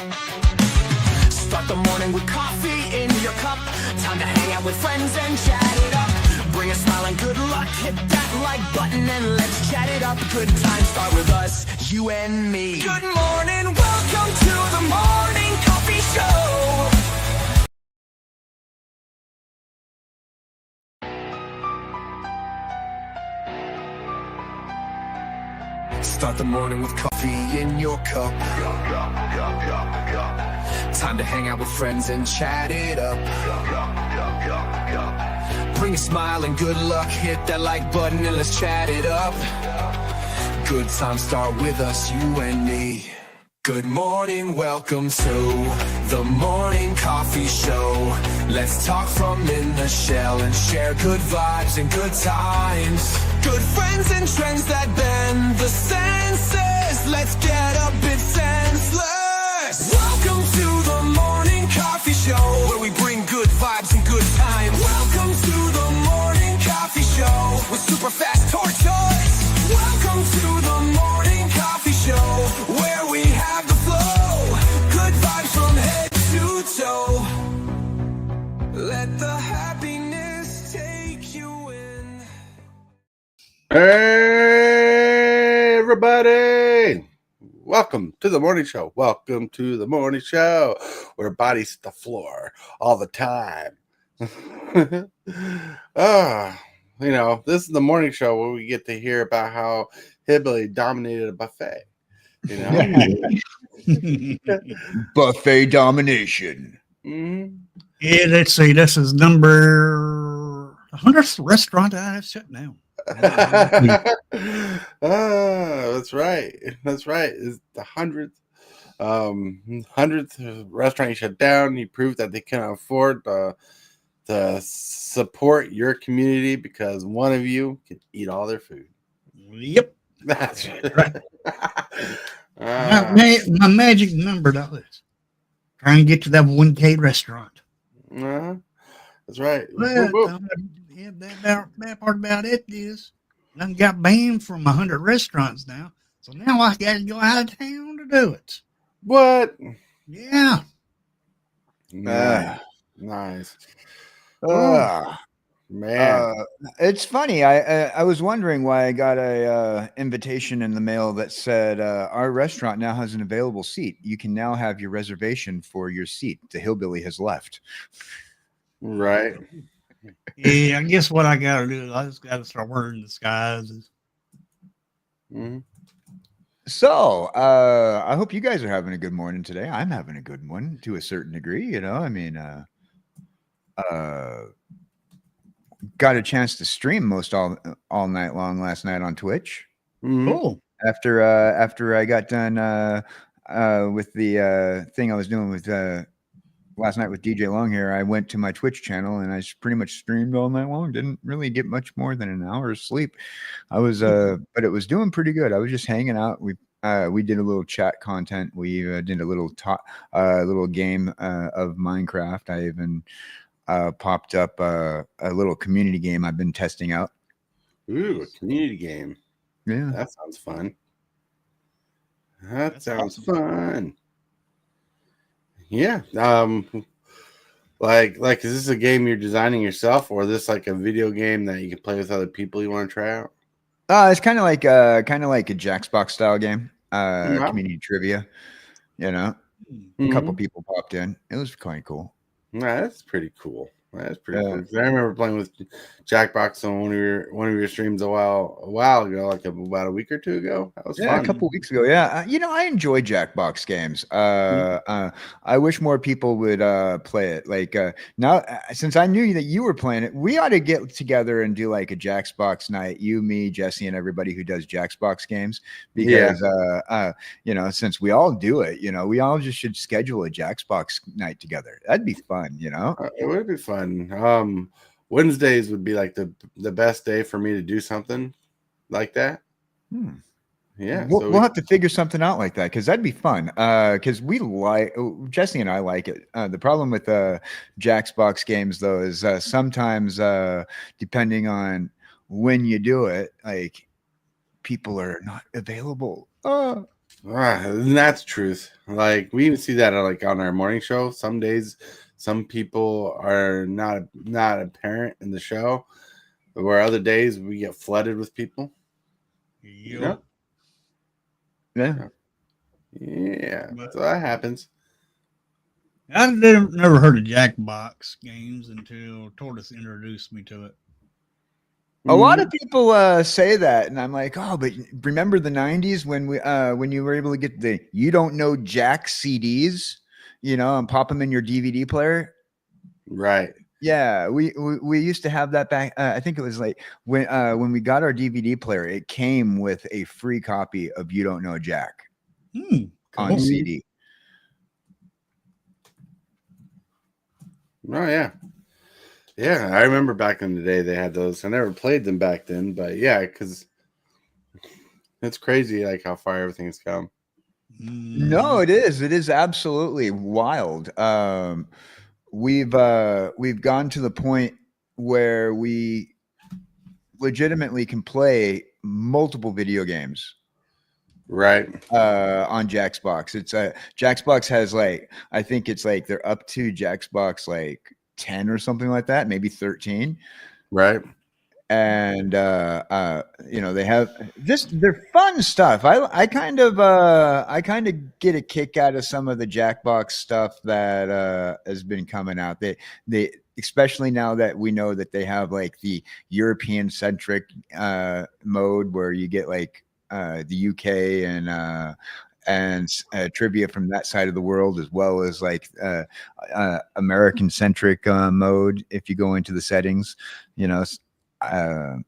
Start the morning with coffee in your cup. Time to hang out with friends and chat it up. Bring a smile and good luck. Hit that like button and let's chat it up. Good times start with us, you and me. Good morning, welcome to the morning coffee show. Start the morning with coffee in your cup. Time to hang out with friends and chat it up. Bring a smile and good luck. Hit that like button and let's chat it up. Good times start with us, you and me. Good morning, welcome to the morning coffee show. Let's talk from in the shell and share good vibes and good times. Good friends and trends that bend the senses. Let's get a bit senseless. Welcome to the morning coffee show, where we bring good vibes and good times. Welcome to the morning coffee show with Super Fast Tortoise. Welcome to the morning coffee show, where we have the flow. Good vibes from head to toe. Let the happiness take you in. Hey, everybody. Welcome to the morning show. Welcome to the morning show, where bodies hit the floor all the time. This is the morning show where we get to hear about how Hillbilly dominated a buffet. Buffet domination. Mm-hmm. Yeah, let's see. This is number 100th restaurant I've shut down. That's right. That's right. It's the 100th restaurant you shut down. You proved that they can't afford to support your community because one of you can eat all their food. Yep. That's right. My magic number, dollars. Trying to get to that 1K restaurant. That's right. Well, that part about it is I got banned from 100 restaurants now. So now I got to go out of town to do it. What? Yeah. Nice. Man, it's funny. I was wondering why I got a invitation in the mail that said our restaurant now has an available seat. You can now have your reservation for your seat. The Hillbilly has left. Right. Yeah, I guess what I got to do is I just got to start wearing disguises. Mm-hmm. So, I hope you guys are having a good morning today. I'm having a good one to a certain degree. Got a chance to stream most all night long last night on Twitch. Mm-hmm. Cool. After I got done with the thing I was doing with last night with DJ Longhair, I went to my Twitch channel and I pretty much streamed all night long. Didn't really get much more than an hour's sleep. I was but it was doing pretty good. I was just hanging out. We did a little chat content. We did a little little game of Minecraft. I even popped up a little community game I've been testing out. Ooh, a community game. Yeah, that sounds fun. That sounds awesome. Fun. Yeah. Like, is this a game you're designing yourself, or is this like a video game that you can play with other people you want to try out? It's kind of like a Jackbox style game. Community trivia. A couple people popped in. It was quite cool. Nah, that's pretty cool. That's pretty cool. I remember playing with Jackbox on one of your streams a while ago, like about a week or two ago. That was fun. A couple weeks ago. Yeah, I enjoy Jackbox games. I wish more people would play it. Like now, since I knew that you were playing it, we ought to get together and do like a Jackbox night. You, me, Jesse, and everybody who does Jackbox games. Because since we all do it, we all just should schedule a Jackbox night together. That'd be fun. It would be fun. Wednesdays would be like the best day for me to do something like that. Yeah, we'll have to figure something out like that, because that'd be fun. Because Jesse and I like it. The problem with Jackbox games though is sometimes depending on when you do it, like people are not available. And that's the truth. Like we even see that like on our morning show. Some days, some people are not apparent in the show, where other days we get flooded with people. Yep. Yeah. Yeah. So that happens. I never heard of Jackbox games until Tortoise introduced me to it. A lot of people say that, and I'm like, oh, but remember the '90s when you were able to get the You Don't Know Jack CDs, and pop them in your DVD player. Right. Yeah, we used to have that back. I think it was like when we got our DVD player, it came with a free copy of You Don't Know Jack on CD. Oh yeah. Yeah, I remember back in the day they had those. I never played them back then, but yeah, because it's crazy like how far everything's come. No, it is. It is absolutely wild. We've gone to the point where we legitimately can play multiple video games. Right. On Jackbox. It's Jackbox has like, I think it's like they're up to Jackbox like 10 or something like that, maybe 13. Right. And they have they're fun stuff. I kind of get a kick out of some of the Jackbox stuff that has been coming out. They especially now that we know that they have like the European centric mode where you get like the UK and trivia from that side of the world, as well as like American centric mode. If you go into the settings, and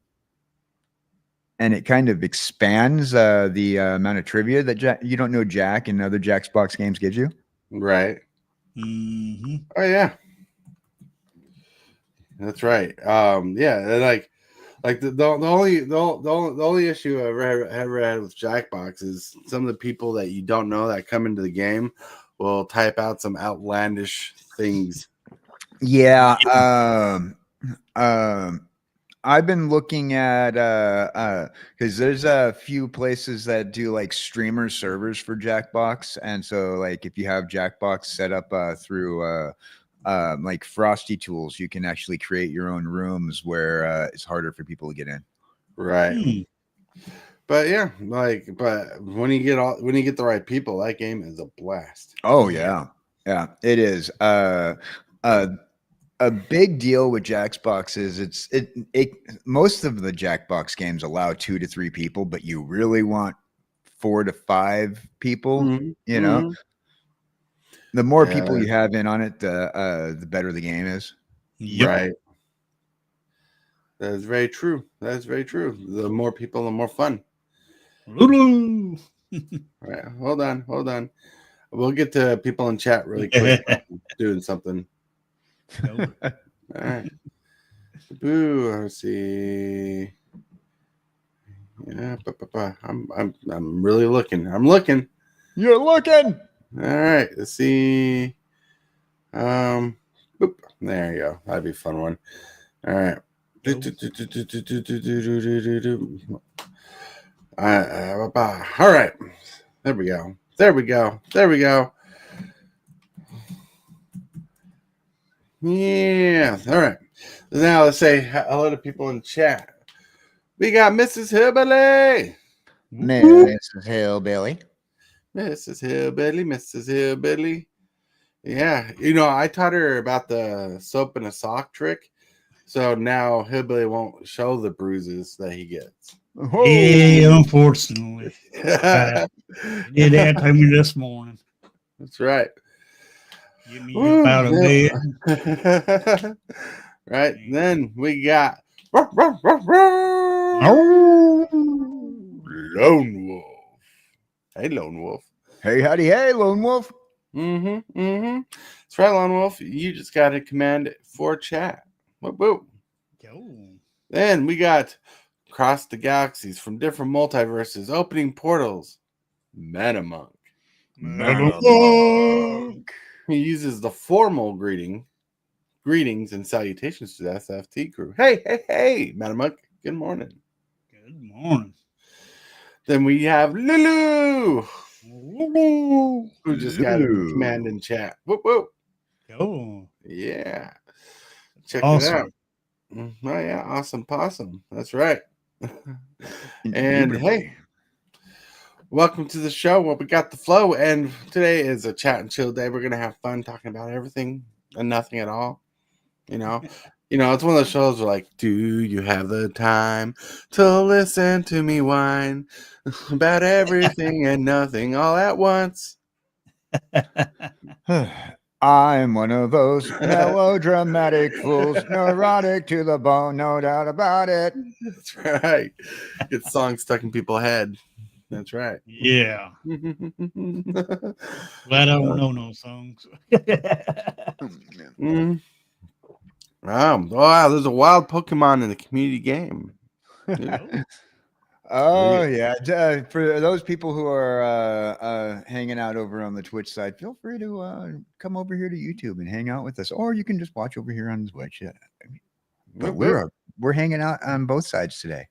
it kind of expands the amount of trivia that You Don't Know Jack and other Jackbox games gives you. Right. Mm-hmm. Oh yeah, that's right. Yeah, like the only issue I ever had with Jackbox is some of the people that you don't know that come into the game will type out some outlandish things. Yeah. I've been looking at because there's a few places that do like streamer servers for Jackbox, and so like if you have Jackbox set up through like Frosty Tools, you can actually create your own rooms where it's harder for people to get in. Right. But yeah, but when you get the right people, that game is a blast. Oh yeah, it is. A big deal with Jackbox is most of the Jackbox games allow 2 to 3 people, but you really want 4 to 5 people. Mm-hmm. The more people you have in on it, the better the game is. Yep. Right. That is very true. That is very true. The more people, the more fun. Lulu. Right. Hold on. We'll get to people in chat really quick. Doing something. Nope. All right. Boo. Let's see. Yeah. I'm really looking. I'm looking. You're looking. All right. Let's see. Boop. There you go. That'd be a fun one. All right. All right. There we go. Yeah. All right. Now let's say hello to people in chat. We got Mrs. Hillbilly. Mrs. Hillbilly. Mrs. Hillbilly. Yeah. I taught her about the soap in a sock trick. So now Hillbilly won't show the bruises that he gets. Oh. Yeah, unfortunately. Did that to me this morning. That's right. Get me up out of bed. Right. Then we got Lone Wolf. Hey, Lone Wolf. Hey, howdy, hey, Lone Wolf. That's right, Lone Wolf. You just got to command for chat. Whoop, whoop. Then we got Across the Galaxies from different multiverses, opening portals. Metamonk. He uses the formal greetings and salutations to the SFT crew. Hey, Metamonk. Good morning. Good morning. Then we have Lulu. Ooh. who just got a command in chat. Whoop whoop. Oh, Yeah. Check it out. awesome. Oh yeah, awesome possum. That's right. And Indubitably. hey, welcome to the show. Well, we got the flow, and today is a chat and chill day. We're gonna have fun talking about everything and nothing at all. You know, it's one of those shows where like, do you have the time to listen to me whine about everything and nothing all at once? I'm one of those melodramatic fools, neurotic to the bone, no doubt about it. That's right. Get songs stuck in people's head. That's right. Yeah. Glad I don't know no songs. Mm. Wow, there's a wild Pokemon in the community game. Oh yeah. For those people who are hanging out over on the Twitch side, feel free to come over here to YouTube and hang out with us, or you can just watch over here on Twitch. But we're hanging out on both sides today.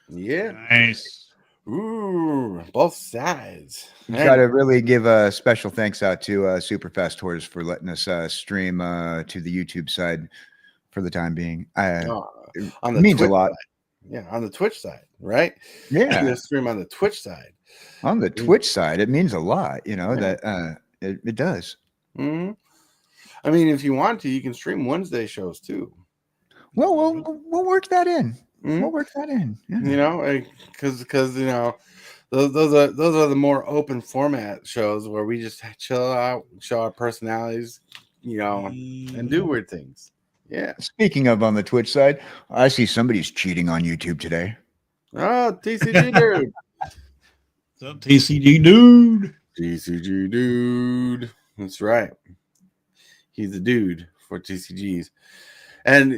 Yeah. Nice. Ooh, both sides. Got to really give a special thanks out to Super Fast Tortoise for letting us stream to the YouTube side for the time being. It on the means Twitch a lot. Side. Yeah, on the Twitch side, right? Yeah, You stream on the Twitch side. on the Twitch side, it means a lot. That it does. Mm-hmm. I mean, if you want to, you can stream Wednesday shows too. Well, we'll work that in. Mm-hmm. We'll work that in. Yeah. Because those are the more open format shows where we just chill out, show our personalities, and do weird things. Yeah. Speaking of on the Twitch side, I see somebody's cheating on YouTube today. Oh, TCG dude. What's up, TCG dude? TCG dude. That's right. He's a dude for TCGs. And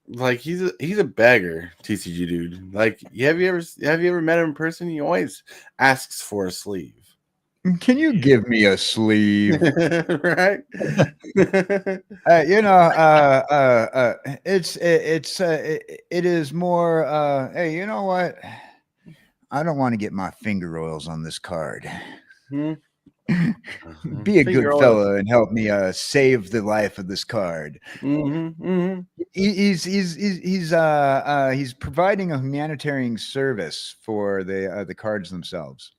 like he's a beggar, TCG dude. Like, have you ever met him in person? He always asks for a sleeve. Can you give me a sleeve? Right? It is more. Hey, you know what? I don't want to get my finger oils on this card. Be a good fella and help me save the life of this card. He's providing a humanitarian service for the cards themselves.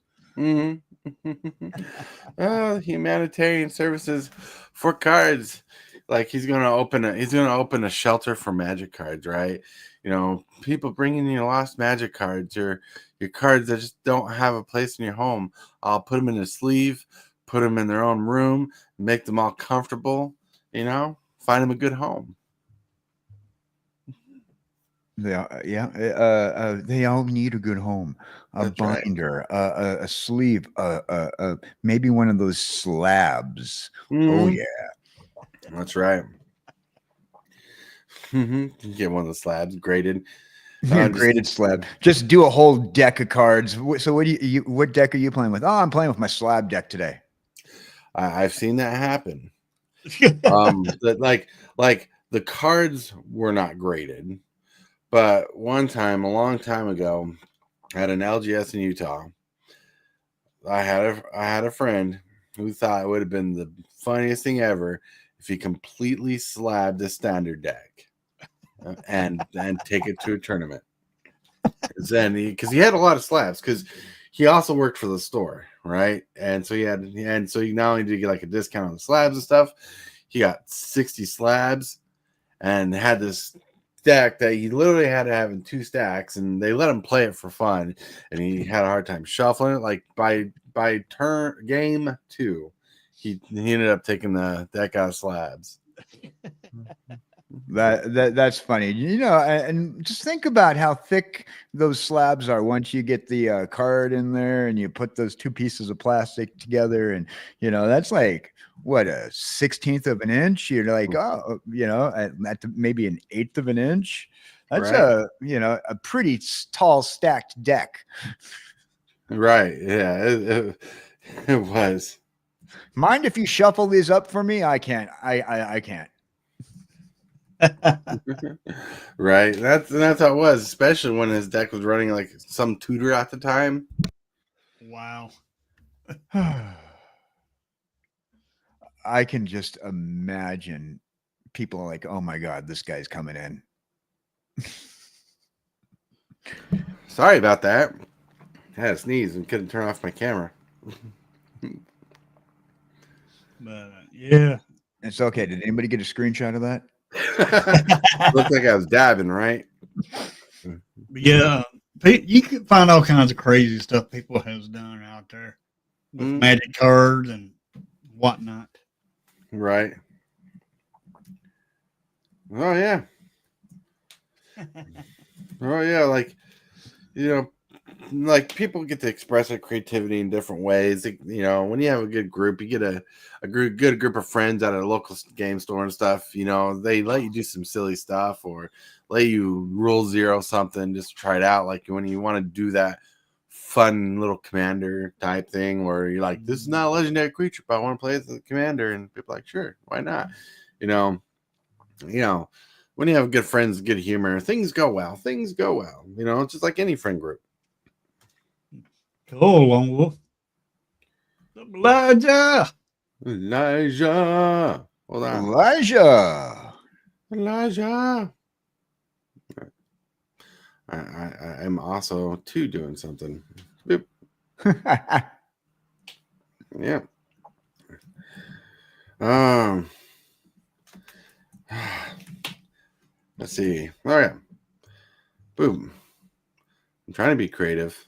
Humanitarian services for cards. Like he's gonna open a shelter for magic cards, right? People bring in your lost magic cards, your cards that just don't have a place in your home. I'll put them in a sleeve, put them in their own room, make them all comfortable. Find them a good home. They all need a good home, a binder, right. A sleeve, maybe one of those slabs. Oh yeah, that's right. Get one of the slabs graded. Graded slab. Just do a whole deck of cards. So what deck are you playing with? Oh, I'm playing with my slab deck today. I've seen that happen. Like the cards were not graded. But one time, a long time ago, at an LGS in Utah, I had a friend who thought it would have been the funniest thing ever if he completely slabbed a standard deck and take it to a tournament. Because he had a lot of slabs, because he also worked for the store, right? And so he not only did he get like a discount on the slabs and stuff, he got 60 slabs and had this deck that he literally had to have in 2 stacks, and they let him play it for fun, and he had a hard time shuffling it. Like by turn game 2, he ended up taking the deck out of slabs. That's funny, and just think about how thick those slabs are once you get the card in there and you put those 2 pieces of plastic together, and that's like what, a 1/16 of an inch. You're like, at maybe an 1/8 of an inch. That's right. A pretty tall stacked deck. Right. Yeah, it was. Mind if you shuffle these up for me? I can't. I can't. Right. That's how it was, especially when his deck was running like some tutor at the time. Wow. I can just imagine people like, oh my God, this guy's coming in. Sorry about that. I had a sneeze and couldn't turn off my camera. But yeah. It's okay. Did anybody get a screenshot of that? Looked like I was dabbing, right? But yeah, you can find all kinds of crazy stuff people has done out there with magic cards and whatnot. Right. Oh yeah. Oh yeah, like, you know, like people get to express their creativity in different ways. Like, you know, when you have a good group, you get a good group of friends at a local game store and stuff. You know, they let you do some silly stuff or let you rule zero something just to try it out. Like when you want to do that fun little commander type thing where you're like, this is not a legendary creature, but I want to play as the commander, and people are like, sure, why not? You know, when you have good friends, good humor, things go well. Things go well. You know, it's just like any friend group. Cool, Lone Wolf. Elijah. Hold on. Elijah. I'm also too doing something. Boop. Yeah. Let's see. All right. Boom. I'm trying to be creative.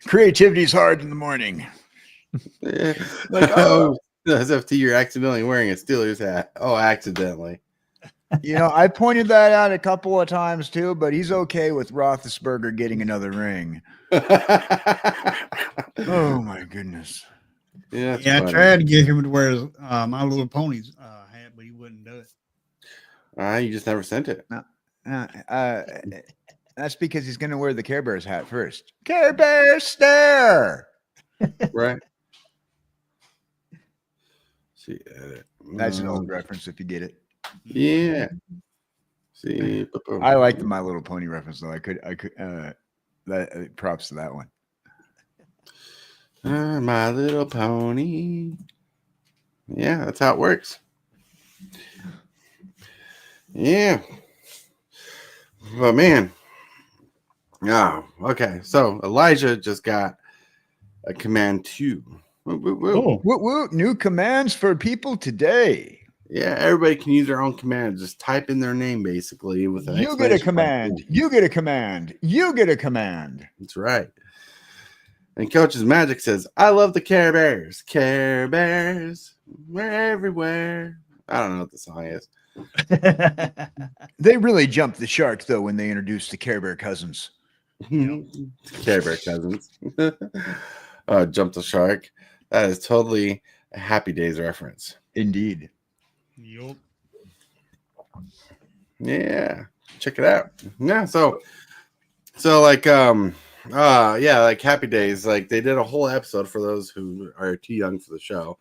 Creativity is hard in the morning. Yeah. Like, oh, as if you're accidentally wearing a Steelers hat. Oh, accidentally. You know, I pointed that out a couple of times too, but he's okay with Roethlisberger getting another ring. Oh my goodness. Yeah, I tried to get him to wear his, My Little Pony's hat, but he wouldn't do it. You just never sent it. That's because he's going to wear the Care Bears hat first. Care Bears stare. Right. See, edit. That's an old reference if you get it. Yeah. See, I like the My Little Pony reference though. I could. That props to that one. My Little Pony. Yeah, that's how it works. Yeah. But man. Oh, okay. So Elijah just got a command 2. Woo, woo. New commands for people today. Yeah, everybody can use their own command. Just type in their name basically with an you get a command. You get a command. You get a command. That's right. And Coach's Magic says, I love the Care Bears. Care Bears. We're everywhere. I don't know what the song is. They really jumped the shark though when they introduced the Care Bear cousins. Care Bear cousins. Jump the shark. That is totally a Happy Days reference. Indeed. Yup. Yeah. Check it out. Yeah. So like like Happy Days, like they did a whole episode for those who are too young for the show.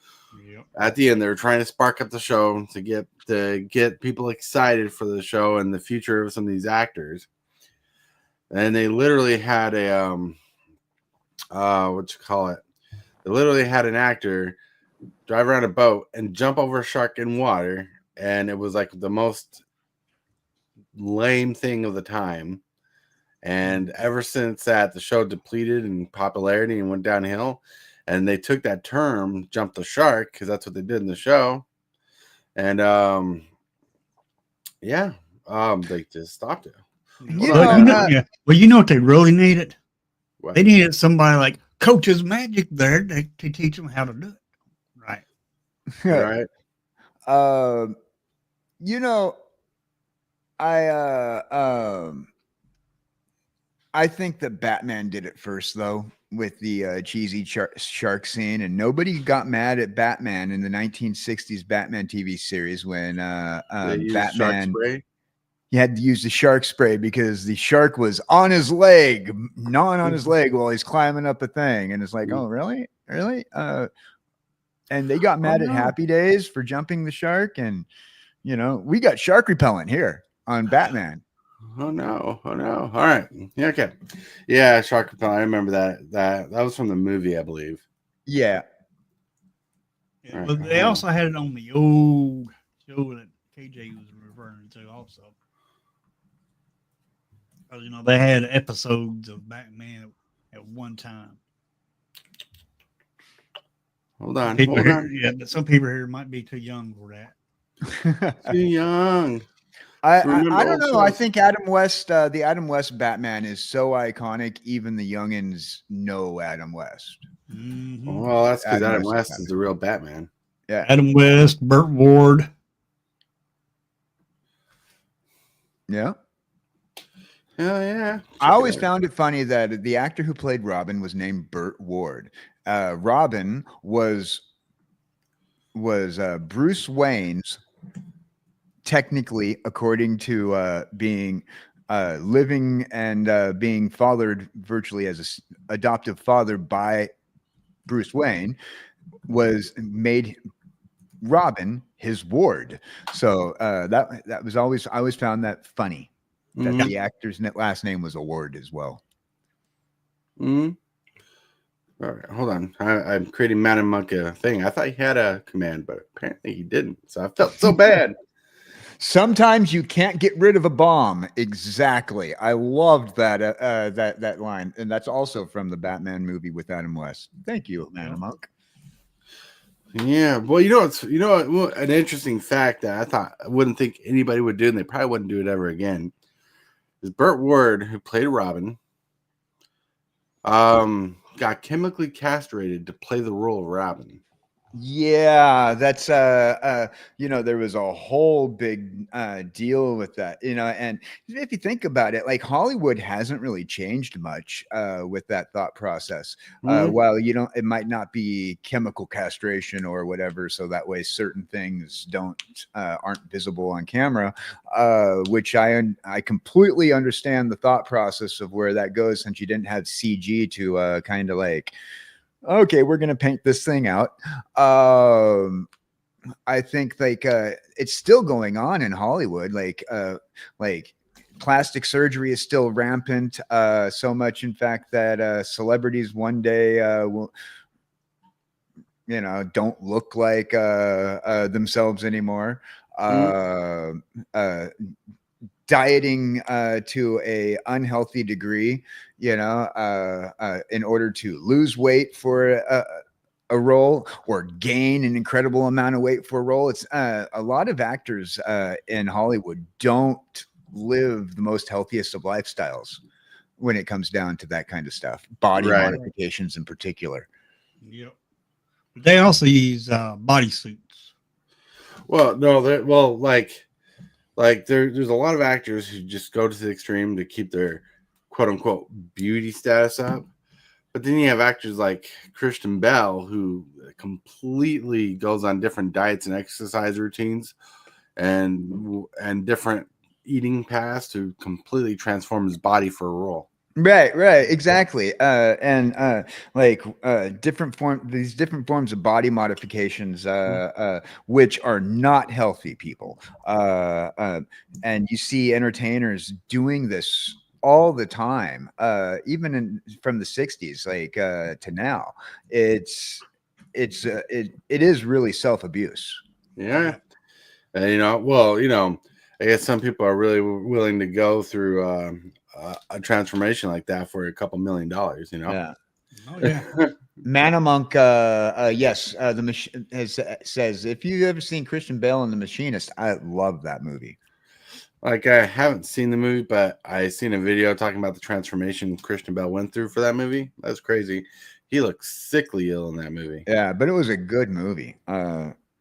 Yep. At the end, they were trying to spark up the show to get people excited for the show and the future of some of these actors. And they literally had a They literally had an actor drive around a boat and jump over a shark in water, and it was like the most lame thing of the time. And ever since that, the show depleted in popularity and went downhill. And they took that term, jump the shark, because that's what they did in the show. And they just stopped it. You know what they really needed? What? They needed somebody like Coach's Magic there to teach them how to do it. Right. Right. I think that Batman did it first, though, with the cheesy shark scene, and nobody got mad at Batman in the 1960s Batman TV series when Batman he had to use the shark spray because the shark was on his leg, gnawing on his leg while he's climbing up a thing, and it's like, oh, really? And they got mad at Happy Days for jumping the shark, and we got shark repellent here on Batman. Oh no! Oh no! All right. Yeah. Okay. Yeah, shark repellent. I remember that. That was from the movie, I believe. Yeah. Yeah, Right, but they hold also had it on the old show that KJ was referring to also. 'Cause, you know, they had episodes of Batman at one time. Hold on. Hold Here, on. yeah, but some people here might be too young for that. Too young. I don't old know. I shows. think Adam West, the Adam West Batman is so iconic. Even the youngins know Adam West. Mhm. Well, that's because Adam Adam West West is is the real Batman. Yeah. Adam West, Burt Ward. Yeah. Hell yeah. I always found it funny that the actor who played Robin was named Burt Ward. Robin was Bruce Wayne's, technically, according to being living and being fathered virtually as an adoptive father by Bruce Wayne, was made Robin his ward. So that was always, I always found that funny that Mhm. the actor's last name was a Ward as well. Mm-hmm. All right, hold on. I'm creating Man and Monk a thing. I thought he had a command, but apparently he didn't. So I felt so bad. Sometimes you can't get rid of a bomb. Exactly. I loved that that line, and that's also from the Batman movie with Adam West. Thank you, Man and Monk. Yeah, well, an interesting fact that I wouldn't think anybody would do, and they probably wouldn't do it ever again, is Burt Ward, who played Robin, got chemically castrated to play the role of Robin. Yeah, that's there was a whole big deal with that, and if you think about it, like Hollywood hasn't really changed much with that thought process. Mhm. While it might not be chemical castration or whatever, so that way certain things aren't visible on camera, which I completely understand the thought process of where that goes, since you didn't have CG to kind of like, okay, we're going to paint this thing out. I think it's still going on in Hollywood. Like plastic surgery is still rampant. So much, in fact, that celebrities one day will, don't look like themselves anymore. Dieting to a unhealthy degree, in order to lose weight for a role or gain an incredible amount of weight for a role. It's a lot of actors in Hollywood don't live the most healthiest of lifestyles when it comes down to that kind of stuff, body Right. modifications in particular. Yep. They also use bodysuits. Well, no, there's a lot of actors who just go to the extreme to keep their quote unquote beauty status up. But then you have actors like Christian Bale, who completely goes on different diets and exercise routines and different eating paths to completely transform his body for a role. Right, exactly. These different forms of body modifications, which are not healthy, people. And you see entertainers doing this all the time, even from the 60s, like to now. It is really self-abuse. Yeah. And I guess some people are really willing to go through a transformation like that for a couple $1 million, Yeah. Oh yeah. Manamonk, yes, the machine says, if you've ever seen Christian Bale in The Machinist, I love that movie. Like, I haven't seen the movie, but I seen a video talking about the transformation Christian Bale went through for that movie. That's crazy. He looked sickly ill in that movie. Yeah, but it was a good movie.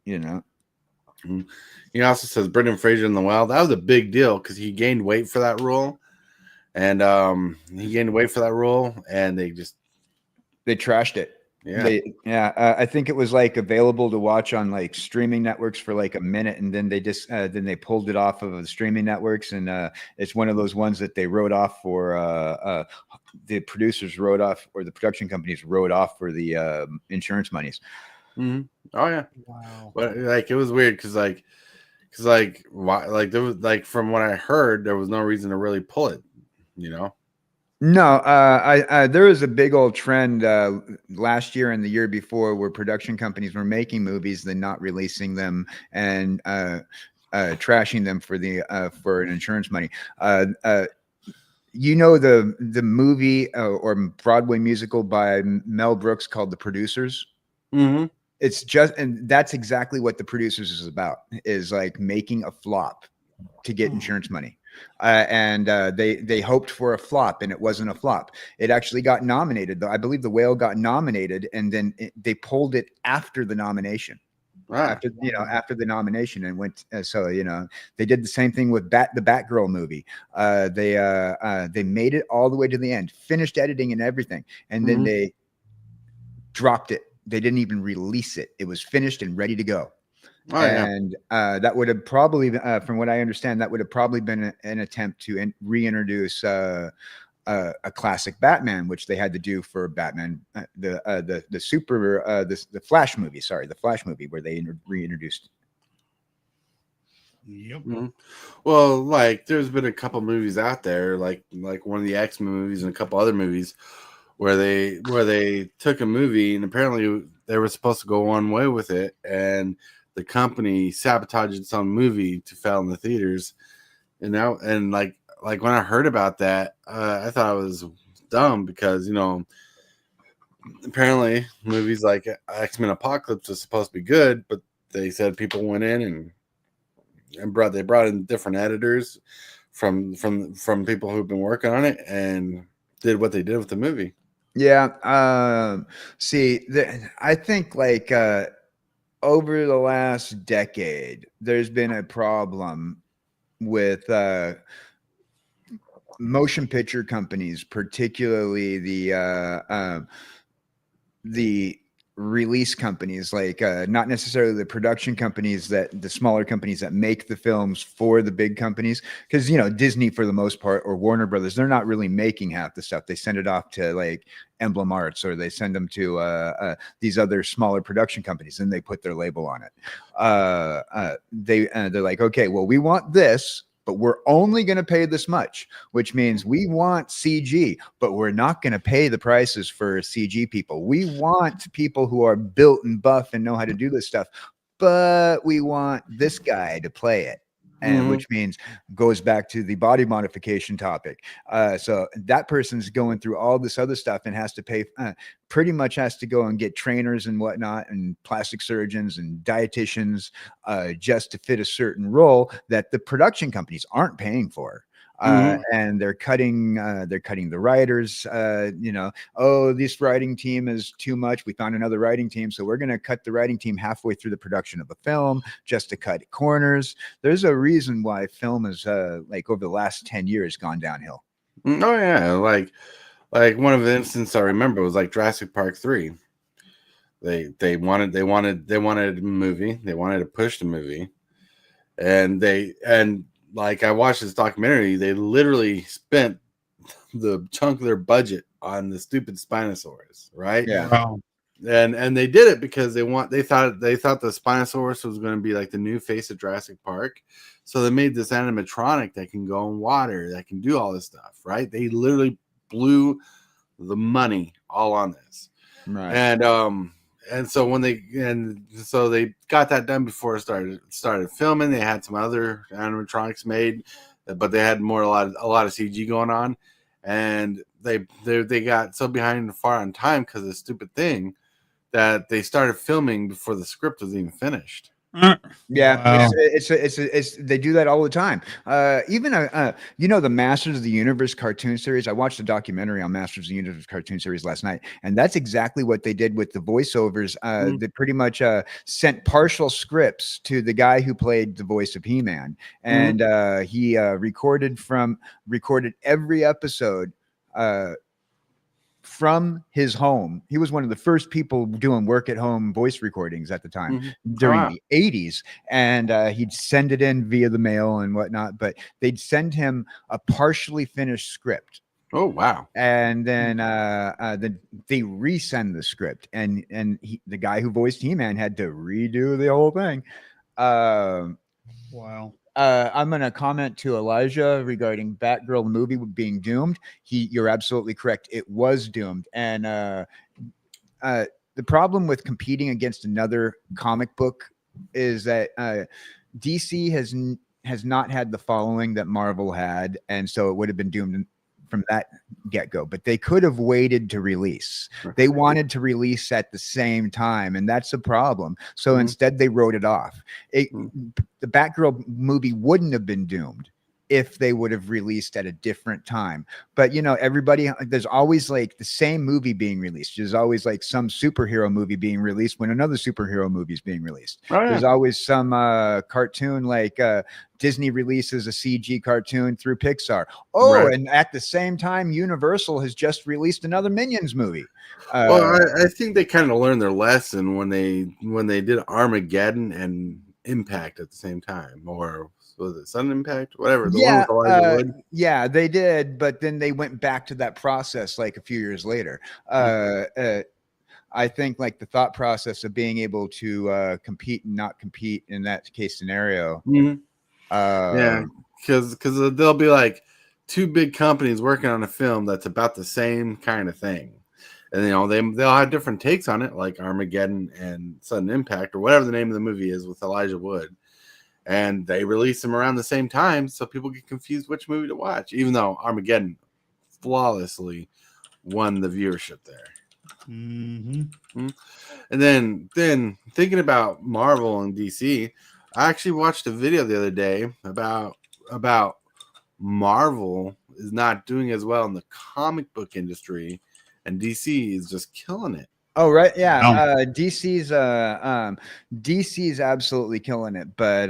He also says Brendan Fraser in The Wild. That was a big deal because he gained weight for that role. And and they trashed it. Yeah. I think it was like available to watch on like streaming networks for like a minute, and then they just then they pulled it off of the streaming networks, and it's one of those ones that they wrote off for the producers wrote off, or the production companies wrote off for the insurance monies. Mm-hmm. Oh yeah. Wow. But like, it was weird because Because like why, like there was like from what I heard, there was no reason to really pull it. You know. No, there was a big old trend last year and the year before where production companies were making movies, then not releasing them and trashing them for an insurance money. You know the movie or Broadway musical by Mel Brooks called The Producers? Mm-hmm. It's just, and that's exactly what The Producers is about, is like making a flop to get insurance money. And they hoped for a flop, and it wasn't a flop. It actually got nominated, though. I believe The Whale got nominated, and then they pulled it after the nomination. After the nomination, and went. So they did the same thing with the Batgirl movie. They made it all the way to the end, finished editing and everything, and then they dropped it. They didn't even release it. It was finished and ready to go. Oh, and that would have probably, from what I understand, that would have probably been an attempt to reintroduce a classic Batman, which they had to do for Batman, the Flash movie. Sorry, the Flash movie where they reintroduced. Yep. Mm-hmm. Well, like there's been a couple movies out there, like one of the X-Men movies and a couple other movies where they took a movie and apparently they were supposed to go one way with it, and the company sabotaged its own movie to fail in the theaters. And now, and like when I heard about that, I thought it was dumb because, apparently movies like X-Men Apocalypse was supposed to be good, but they said people went in and brought in different editors from people who've been working on it and did what they did with the movie. Yeah. I think like, over the last decade, there's been a problem with motion picture companies, particularly the release companies, like not necessarily the production companies, that the smaller companies that make the films for the big companies, because Disney for the most part, or Warner Brothers, they're not really making half the stuff. They send it off to like Emblem Arts, or they send them to these other smaller production companies, and they put their label on it. They're like, okay, well, we want this, but we're only going to pay this much, which means we want CG, but we're not going to pay the prices for CG people. We want people who are built and buff and know how to do this stuff, but we want this guy to play it. And which means goes back to the body modification topic. So that person's going through all this other stuff and has to pay, pretty much has to go and get trainers and whatnot, and plastic surgeons and dietitians, just to fit a certain role that the production companies aren't paying for. And they're cutting the writers. Oh, this writing team is too much. We found another writing team, so we're going to cut the writing team halfway through the production of a film just to cut corners. There's a reason why film is like over the last 10 years gone downhill. Oh yeah, like one of the instances I remember was like Jurassic Park 3. They wanted a movie. They wanted to push the movie, and like I watched this documentary, they literally spent the chunk of their budget on the stupid Spinosaurus, right? Yeah. Wow. And they did it because they thought the Spinosaurus was going to be like the new face of Jurassic Park. So they made this animatronic that can go in water, that can do all this stuff, right? They literally blew the money all on this. Right. And so they got that done before it started filming. They had some other animatronics made, but they had a lot of CG going on, and they got so behind and far on time because of this stupid thing that they started filming before the script was even finished. Yeah, Wow. it's they do that all the time. Even the Masters of the Universe cartoon series. I watched a documentary on Masters of the Universe cartoon series last night, and that's exactly what they did with the voiceovers. They pretty much sent partial scripts to the guy who played the voice of He-Man, and he recorded every episode from his home. He was one of the first people doing work at home voice recordings at the time during the 80s. And he'd send it in via the mail and whatnot, but they'd send him a partially finished script. Oh, wow. And then they resend the script, and the guy who voiced He-Man had to redo the whole thing. Wow. I'm going to comment to Elijah regarding Batgirl the movie being doomed. You're absolutely correct. It was doomed. And the problem with competing against another comic book is that DC has not had the following that Marvel had, and so it would have been doomed from that get-go. But they could have waited to release. They wanted to release at the same time, and that's a problem. So instead, they wrote it off. The Batgirl movie wouldn't have been doomed if they would have released at a different time. But everybody, there's always like the same movie being released. There's always like some superhero movie being released when another superhero movie is being released. Oh, yeah. There's always some cartoon, like Disney releases a CG cartoon through Pixar. Right. And at the same time, Universal has just released another Minions movie. Well, I think they kind of learned their lesson when they did Armageddon and Impact at the same time, or was it Sun Impact, whatever. Yeah, they did, but then they went back to that process like a few years later. I think like the thought process of being able to compete and not compete in that case scenario. Yeah, because there'll be like two big companies working on a film that's about the same kind of thing, and they'll have different takes on it, like Armageddon and Sudden Impact, or whatever the name of the movie is with Elijah Wood. And they release them around the same time, so people get confused which movie to watch, even though Armageddon flawlessly won the viewership there. And then thinking about Marvel and DC, I actually watched a video the other day about Marvel is not doing as well in the comic book industry, and DC is just killing it. Oh, right. Yeah. DC's absolutely killing it. But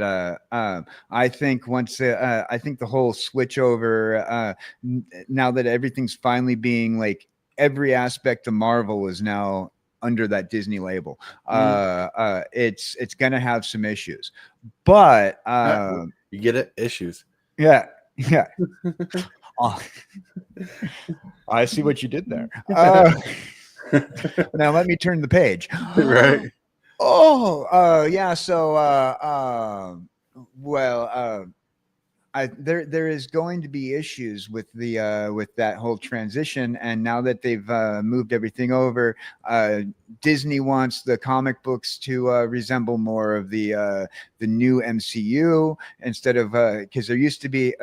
I think I think the whole switch over now that everything's finally being like every aspect of Marvel is now under that Disney label. It's going to have some issues, but you get it? Issues. Yeah. Yeah. I see what you did there. Now let me turn the page. Right. Yeah. So, there is going to be issues with with that whole transition, and now that they've moved everything over, Disney wants the comic books to resemble more of the new MCU instead of because there used to be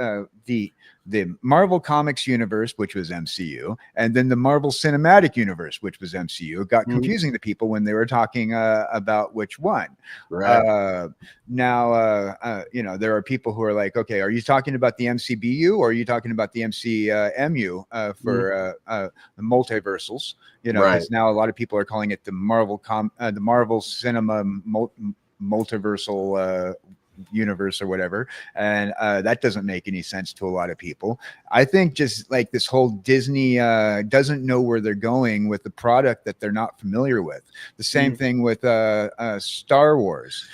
the Marvel Comics universe, which was MCU, and then the Marvel Cinematic Universe, which was MCU. It got confusing to people when they were talking about which one. Right. Now, there are people who are like, okay, are you talking about the MCBU or are you talking about the MCMU for the multiversals? Because now a lot of people are calling it the Marvel Cinema Multiversal universe or whatever, and that doesn't make any sense to a lot of people. I think just like this whole Disney doesn't know where they're going with the product that they're not familiar with. The same thing with Star Wars.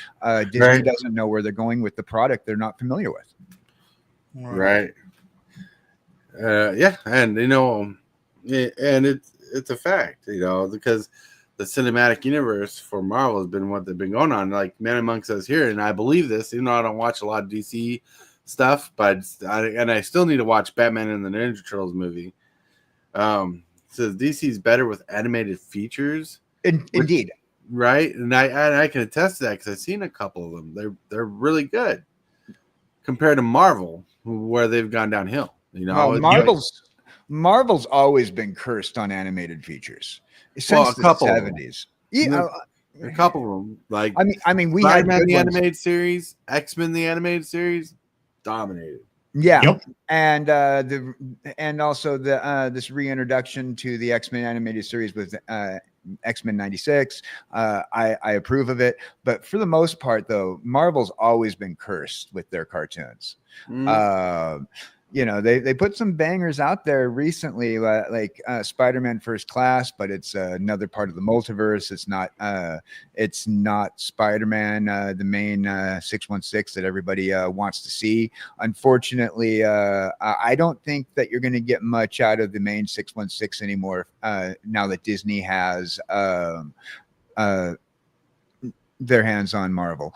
Disney doesn't know where they're going with the product they're not familiar with. Right. Yeah, and and it's a fact, because the cinematic universe for Marvel has been what they've been going on. Like Man Amongst Us here, and I believe this, even though I don't watch a lot of DC stuff, but I still need to watch Batman and the Ninja Turtles movie. Says DC's better with animated features. Indeed. Right, and I can attest to that because I've seen a couple of them. They're really good compared to Marvel, where they've gone downhill. Marvel's always been cursed on animated features since the 70s. A couple of them, like I mean, we Spider-Man had the animated series, X-Men the animated series, dominated. Yeah, Yep. And also this reintroduction to the X-Men animated series with X-Men 96. I approve of it, but for the most part, though, Marvel's always been cursed with their cartoons. They put some bangers out there recently, like Spider-Man First Class, but it's another part of the multiverse. It's not Spider-Man, the main 616 that everybody wants to see. Unfortunately, I don't think that you're going to get much out of the main 616 anymore now that Disney has their hands on Marvel.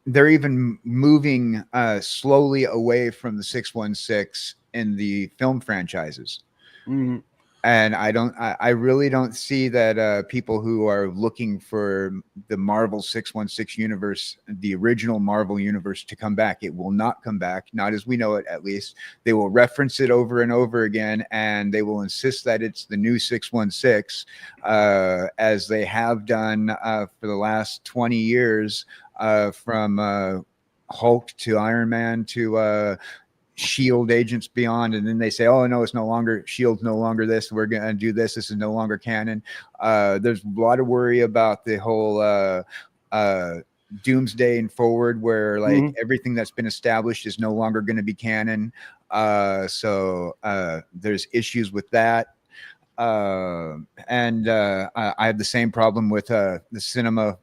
they're even moving slowly away from the 616 in the film franchises. Mhm. And I really don't see that people who are looking for the Marvel 616 universe, the original Marvel universe, to come back. It will not come back, not as we know it, at least. They will reference it over and over again, and they will insist that it's the new 616, as they have done for the last 20 years, from Hulk to Iron Man to Shield, Agents Beyond, and then they say, oh no, it's no longer Shield's no longer this, we're gonna do this is no longer canon. There's a lot of worry about the whole Doomsday and forward, where like everything that's been established is no longer going to be canon. So there's issues with that. And I have the same problem with the cinema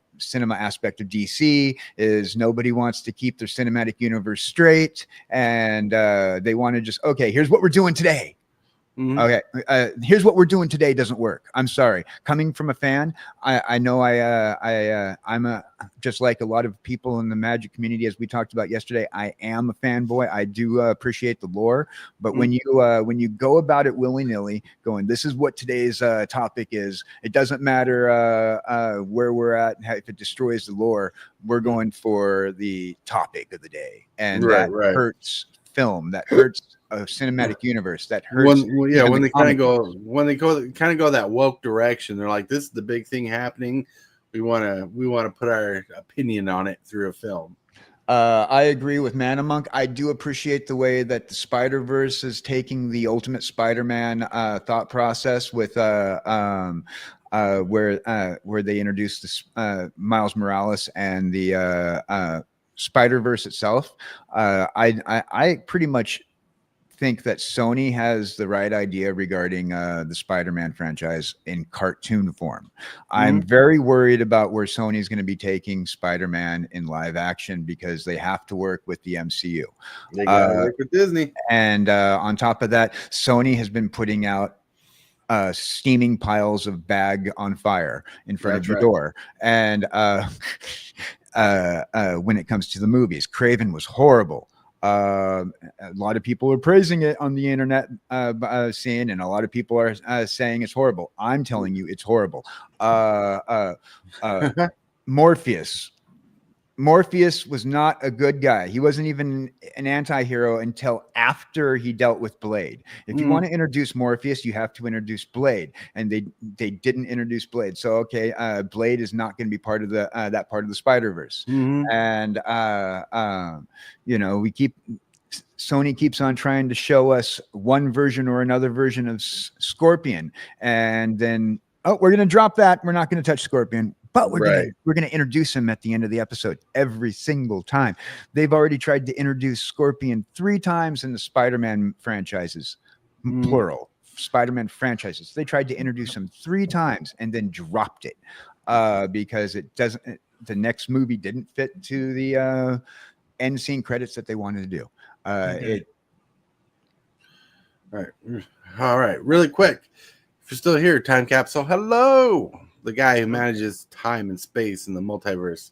aspect of DC. Is nobody wants to keep their cinematic universe straight, and they want to just, okay, here's what we're doing today. Okay, here's what we're doing today doesn't work. I'm sorry. Coming from a fan, I know I'm just like a lot of people in the Magic community, as we talked about yesterday. I am a fanboy. I do appreciate the lore, but when you go about it willy nilly, going, this is what today's topic is. It doesn't matter where we're at, if it destroys the lore. We're going for the topic of the day, and that hurts film. That hurts a cinematic universe. That hurts. When they kind of go that woke direction, they're like, this is the big thing happening. We want to put our opinion on it through a film. I agree with Manamonk. I do appreciate the way that the Spider-Verse is taking the Ultimate Spider-Man thought process with where they introduced this Miles Morales and the Spider-Verse itself. I pretty much think that Sony has the right idea regarding the Spider-Man franchise in cartoon form. I'm very worried about where Sony's going to be taking Spider-Man in live action, because they have to work with the MCU. They got to work with Disney. And on top of that, Sony has been putting out steaming piles of bag on fire in front of your door. And when it comes to the movies, Craven was horrible. A lot of people are praising it on the internet scene, and a lot of people are saying it's horrible. I'm telling you, it's horrible. Morpheus was not a good guy. He wasn't even an anti-hero until after he dealt with Blade. If you want to introduce Morpheus, you have to introduce Blade, and they didn't introduce Blade. So okay, Blade is not going to be part of the that part of the Spider-Verse. And Sony keeps on trying to show us one version or another version of Scorpion, and then we're going to drop that. We're not going to touch Scorpion. But we're gonna introduce him at the end of the episode every single time. They've already tried to introduce Scorpion 3 times in the Spider-Man franchises, plural Spider-Man franchises. They tried to introduce him 3 times and then dropped it because it doesn't. The next movie didn't fit to the end scene credits that they wanted to do. All right. Really quick, if you're still here, Time Capsule. Hello. The guy who manages time and space in the multiverse.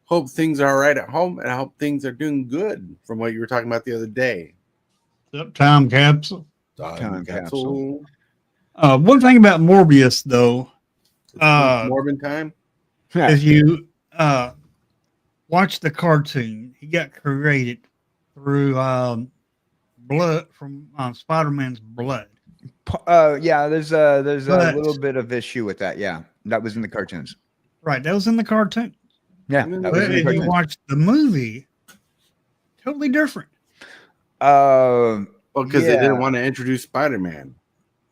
Hope things are all right at home, and I hope things are doing good from what you were talking about the other day. Time Capsule. Time Capsule. One thing about Morbius, though, Morbin time. if you watch the cartoon, he got created through blood from Spider-Man's blood. There's a little bit of issue with that. Yeah, that was in the cartoons. Right, that was in the cartoon. Yeah, but if you watch the movie, totally different. Well, because they didn't want to introduce Spider-Man.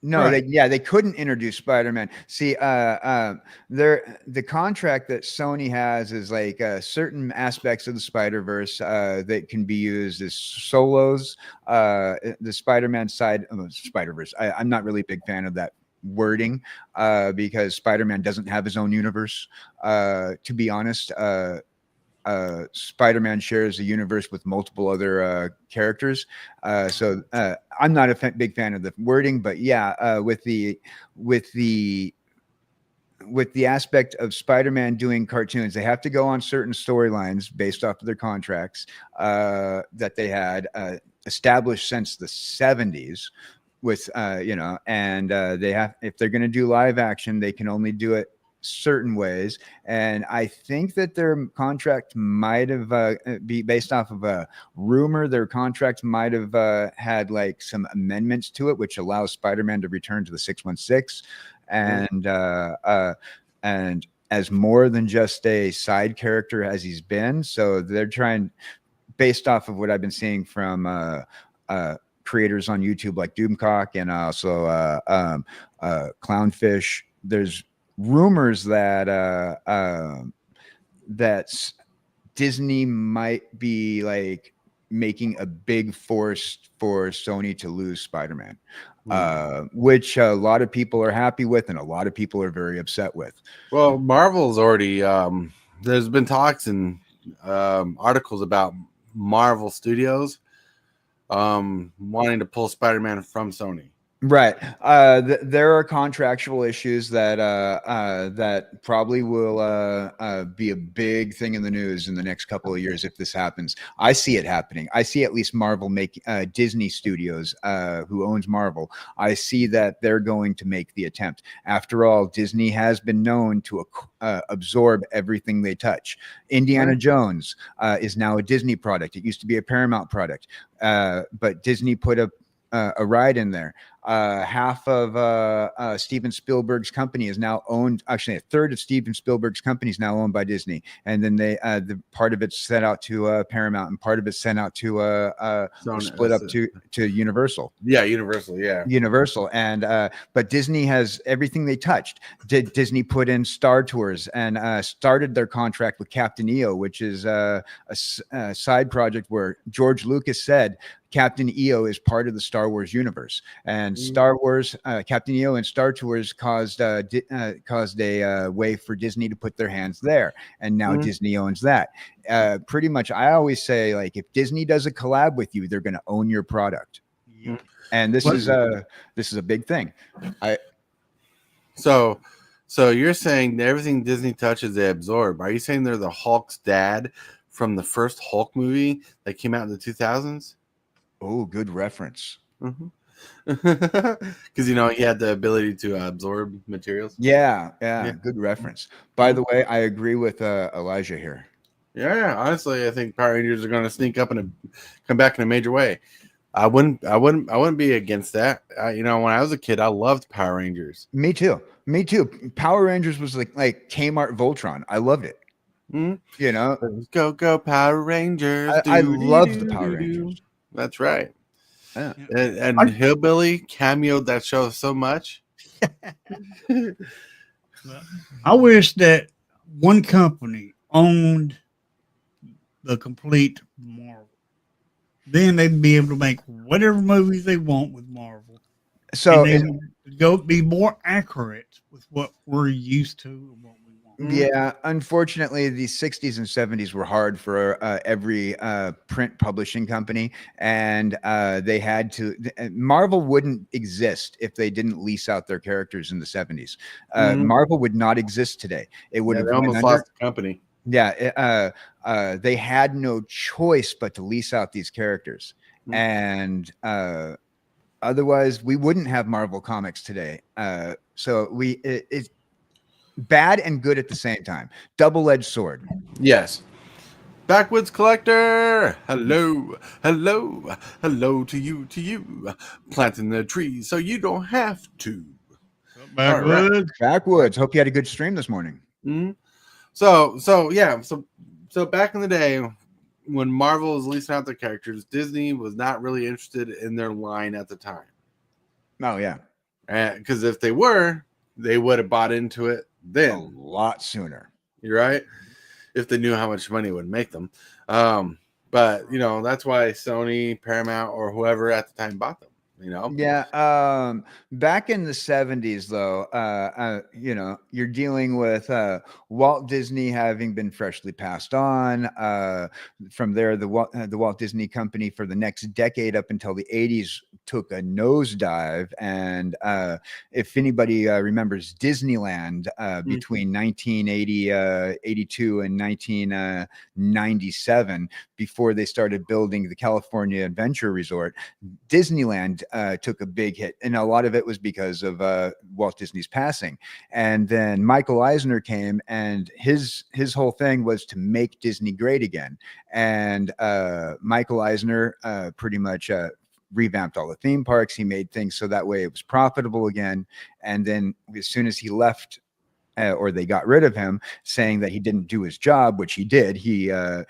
No, they couldn't introduce Spider-Man. See, the contract that Sony has is like certain aspects of the Spider-Verse that can be used as solos. The Spider-Man side of the Spider-Verse. I'm not really a big fan of that wording because Spider-Man doesn't have his own universe. To be honest, Spider-Man shares a universe with multiple other characters. So I'm not a big fan of the wording, but yeah, with the with the aspect of Spider-Man doing cartoons, they have to go on certain storylines based off of their contracts that they had established since the 70s with and they have, if they're going to do live action, they can only do it certain ways. And I think that their contract might have be based off of a rumor. Their contract might have had like some amendments to it, which allows Spider-Man to return to the 616 and as more than just a side character as he's been. So they're trying, based off of what I've been seeing from creators on YouTube like Doomcock and also Clownfish, there's rumors that that Disney might be like making a big force for Sony to lose Spider-Man, which a lot of people are happy with and a lot of people are very upset with. Well, Marvel's already there's been talks and articles about Marvel Studios wanting to pull Spider-Man from Sony. Right. There are contractual issues that that probably will be a big thing in the news in the next couple of years if this happens. I see it happening. I see at least Marvel make Disney Studios, who owns Marvel. I see that they're going to make the attempt. After all, Disney has been known to absorb everything they touch. Indiana Jones is now a Disney product. It used to be a Paramount product, but Disney put a ride in there. Half of Steven Spielberg's company is now owned. Actually, a third of Steven Spielberg's company is now owned by Disney, and then they the part of it's sent out to Paramount, and part of it's sent out to split up to Universal. Yeah, Universal. Yeah, Universal. And but Disney has everything they touched. Disney put in Star Tours and started their contract with Captain EO, which is a side project where George Lucas said Captain EO is part of the Star Wars universe, and Star Wars, Captain EO and Star Tours caused a way for Disney to put their hands there, and now Disney owns that. Pretty much, I always say, like, if Disney does a collab with you, they're going to own your product, and this is a big thing. So you're saying that everything Disney touches, they absorb. Are you saying they're the Hulk's dad from the first Hulk movie that came out in the 2000s? Oh, good reference. Because he had the ability to absorb materials. Yeah, good reference. By the way, I agree with Elijah here. Yeah, honestly, I think Power Rangers are going to sneak up and come back in a major way. I wouldn't be against that. When I was a kid, I loved Power Rangers. Me too. Power Rangers was like Kmart Voltron. I loved it. Go Power Rangers. I loved the Power Rangers. That's right. Yeah. And Hillbilly cameoed that show so much. I wish that one company owned the complete Marvel. Then they'd be able to make whatever movies they want with Marvel. So go be more accurate with what we're used to and what we want. Yeah, unfortunately, the 60s and 70s were hard for every print publishing company, and they had to. Marvel wouldn't exist if they didn't lease out their characters in the 70s. Marvel would not exist today. It would have almost lost the company. Yeah, they had no choice but to lease out these characters, and otherwise, we wouldn't have Marvel Comics today. So it's bad and good at the same time. Double-edged sword. Yes. Backwoods collector. Hello to you. Planting the trees so you don't have to. Backwoods. Hope you had a good stream this morning. So back in the day when Marvel was leasing out their characters, Disney was not really interested in their line at the time. Oh yeah. Because if they were, they would have bought into it then a lot sooner. You're right. If they knew how much money it would make them. But that's why Sony, Paramount, or whoever at the time bought them. you know? Yeah. Back in the 70s, though, you're dealing with Walt Disney having been freshly passed on. From there, the Walt Disney Company for the next decade up until the 80s took a nosedive. And if anybody remembers Disneyland between 1982 and 1997, before they started building the California Adventure Resort, Disneyland took a big hit, and a lot of it was because of Walt Disney's passing. And then Michael Eisner came, and his whole thing was to make Disney great again. And Michael Eisner pretty much revamped all the theme parks. He made things so that way it was profitable again. And then as soon as he left, or they got rid of him, saying that he didn't do his job, which he did. The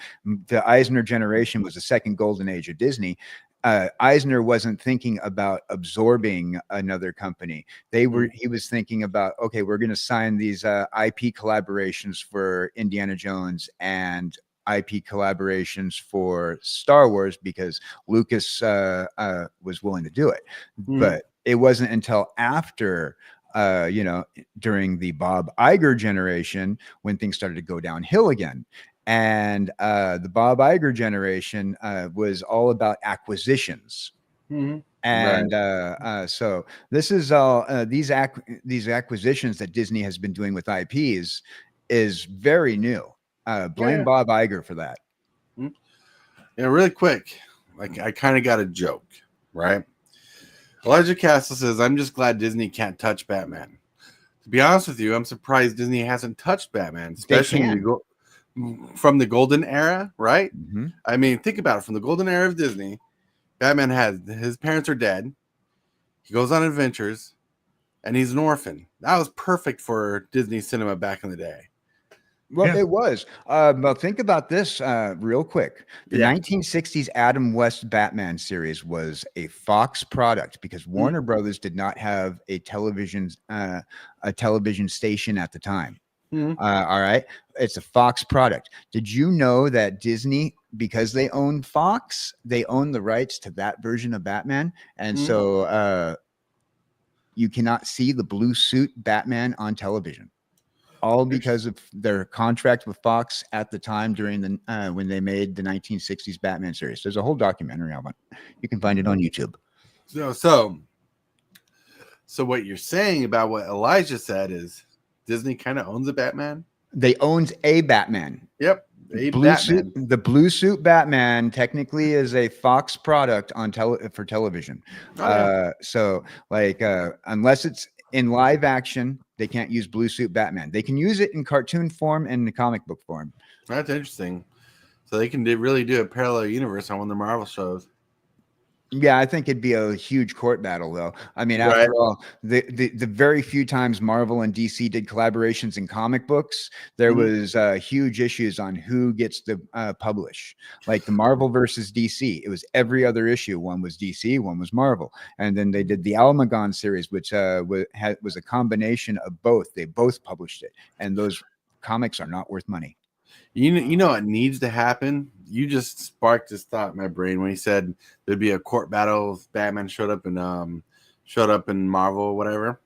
Eisner generation was the second golden age of Disney. Eisner wasn't thinking about absorbing another company. He was thinking about, okay, we're going to sign these IP collaborations for Indiana Jones and IP collaborations for Star Wars because Lucas was willing to do it. But it wasn't until after during the Bob Iger generation when things started to go downhill again. And the Bob Iger generation was all about acquisitions. And so this is all these acquisitions that Disney has been doing with IPs is very new. Blame Bob Iger for that. Yeah, really quick. Like, I kind of got a joke, right? Elijah Castle says, I'm just glad Disney can't touch Batman. To be honest with you, I'm surprised Disney hasn't touched Batman, especially from the golden era, right? I mean, think about it. From the golden era of Disney, Batman his parents are dead. He goes on adventures, and he's an orphan. That was perfect for Disney cinema back in the day. Well, it was. Well, think about this real quick. The 1960s Adam West Batman series was a Fox product because Warner Brothers did not have a television station at the time. All right. It's a Fox product. Did you know that Disney, because they own Fox, they own the rights to that version of Batman? And so you cannot see the blue suit Batman on television. All because of their contract with Fox at the time during the when they made the 1960s Batman series. There's a whole documentary on it. You can find it on YouTube. So what you're saying about what Elijah said is Disney kind of owns a Batman? They owns a Batman. Yep. The blue suit Batman technically is a Fox product on for television. So like unless it's in live action, they can't use blue suit Batman. They can use it in cartoon form and in comic book form. That's interesting. So they can really do a parallel universe on one of the Marvel shows. Yeah, I think it'd be a huge court battle, though. I mean, after all, the very few times Marvel and DC did collaborations in comic books, there was huge issues on who gets to publish. Like the Marvel versus DC, it was every other issue. One was DC, one was Marvel, and then they did the Almagon series, which was a combination of both. They both published it, and those comics are not worth money. You know what needs to happen? You just sparked this thought in my brain when he said there'd be a court battle if Batman showed up in Marvel or whatever.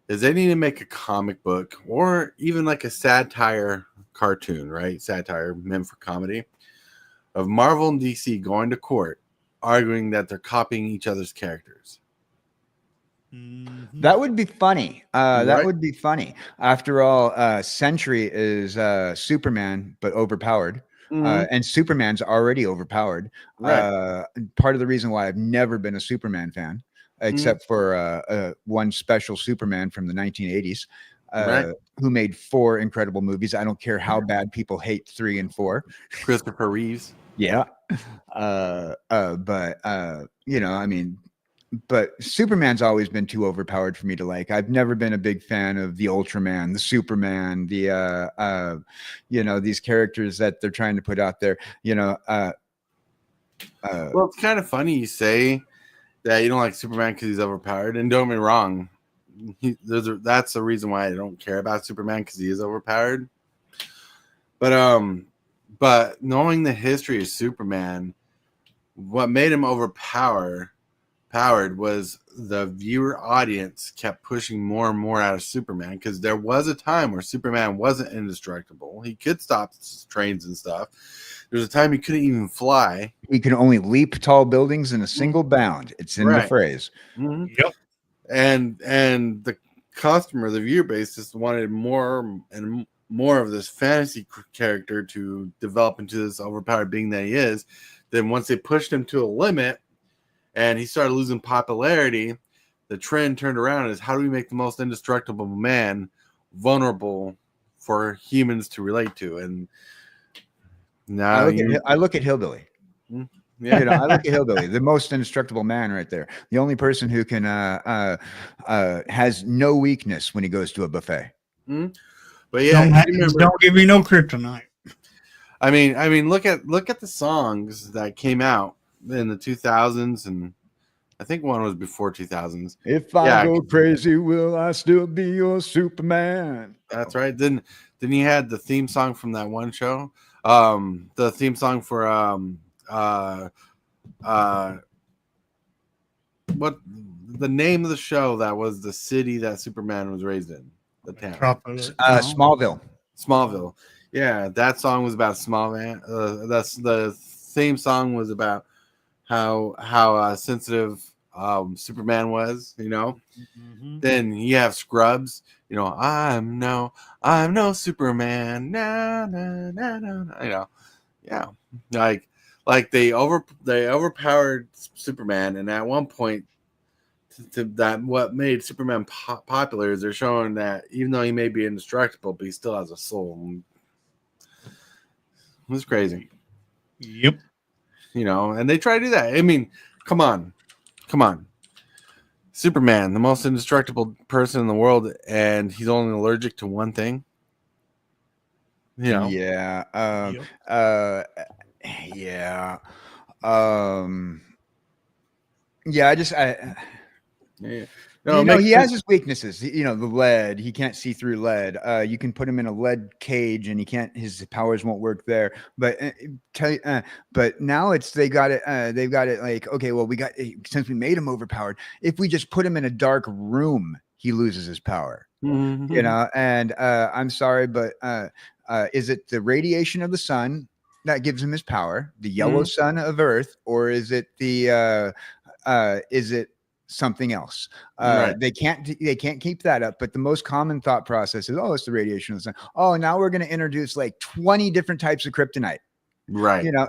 Is they need to make a comic book or even like a satire cartoon, right? Satire meant for comedy of Marvel and DC going to court arguing that they're copying each other's characters. That would be funny. That would be funny. After all, Sentry is Superman, but overpowered. And Superman's already overpowered. Part of the reason why I've never been a Superman fan, except for one special Superman from the 1980s, who made 4 incredible movies. I don't care how bad people hate 3 and 4. Christopher Reeves. Yeah. But I mean, but Superman's always been too overpowered for me to like. I've never been a big fan of the Ultraman, the Superman, the these characters that they're trying to put out there. Well, it's kind of funny you say that you don't like Superman because he's overpowered. And don't get me wrong, that's the reason why I don't care about Superman, because he is overpowered. But knowing the history of Superman, what made him overpower overpowered was the viewer audience kept pushing more and more out of Superman, because there was a time where Superman wasn't indestructible. He could stop trains and stuff. There's a time he couldn't even fly. He can only leap tall buildings in a single bound. It's in the phrase. Mm-hmm. Yep. And the customer, the viewer base, just wanted more and more of this fantasy character to develop into this overpowered being that he is. Then once they pushed him to a limit and he started losing popularity, the trend turned around as how do we make the most indestructible man vulnerable for humans to relate to? And now I look at Hillbilly. Yeah. You know, I look at Hillbilly, the most indestructible man right there. The only person who can has no weakness when he goes to a buffet. Mm-hmm. But yeah, don't give me no kryptonite. I mean, look at the songs that came out in the 2000s, and I think one was before 2000s. If I go crazy, will I still be your Superman? That's right. Then he had the theme song from that one show. The theme song for what the name of the show that was the city that Superman was raised in, the town. Smallville. Yeah, that song was about Smallman. That's the theme song was about how sensitive Superman was, you know. Mm-hmm. Then you have Scrubs, you know, I'm no Superman, no, you know, yeah, like they overpowered Superman, and at one point, to that what made Superman popular is they're showing that even though he may be indestructible, but he still has a soul. It was crazy. Yep. You know, and they try to do that. I mean, come on. Superman, the most indestructible person in the world, and he's only allergic to one thing. You know? Yeah. Yeah. Yeah. No, you know, he has his weaknesses. You know, the lead. He can't see through lead. You can put him in a lead cage, and he can't. His powers won't work there. But but now they got it. They've got it. Like, okay, well, since we made him overpowered, if we just put him in a dark room, he loses his power. Mm-hmm. You know, and I'm sorry, but is it the radiation of the sun that gives him his power, the yellow sun of Earth, or is it something else? Right. They can't keep that up. But the most common thought process is, oh, it's the radiation of the sun. Oh, now we're going to introduce like 20 different types of kryptonite. Right. You know,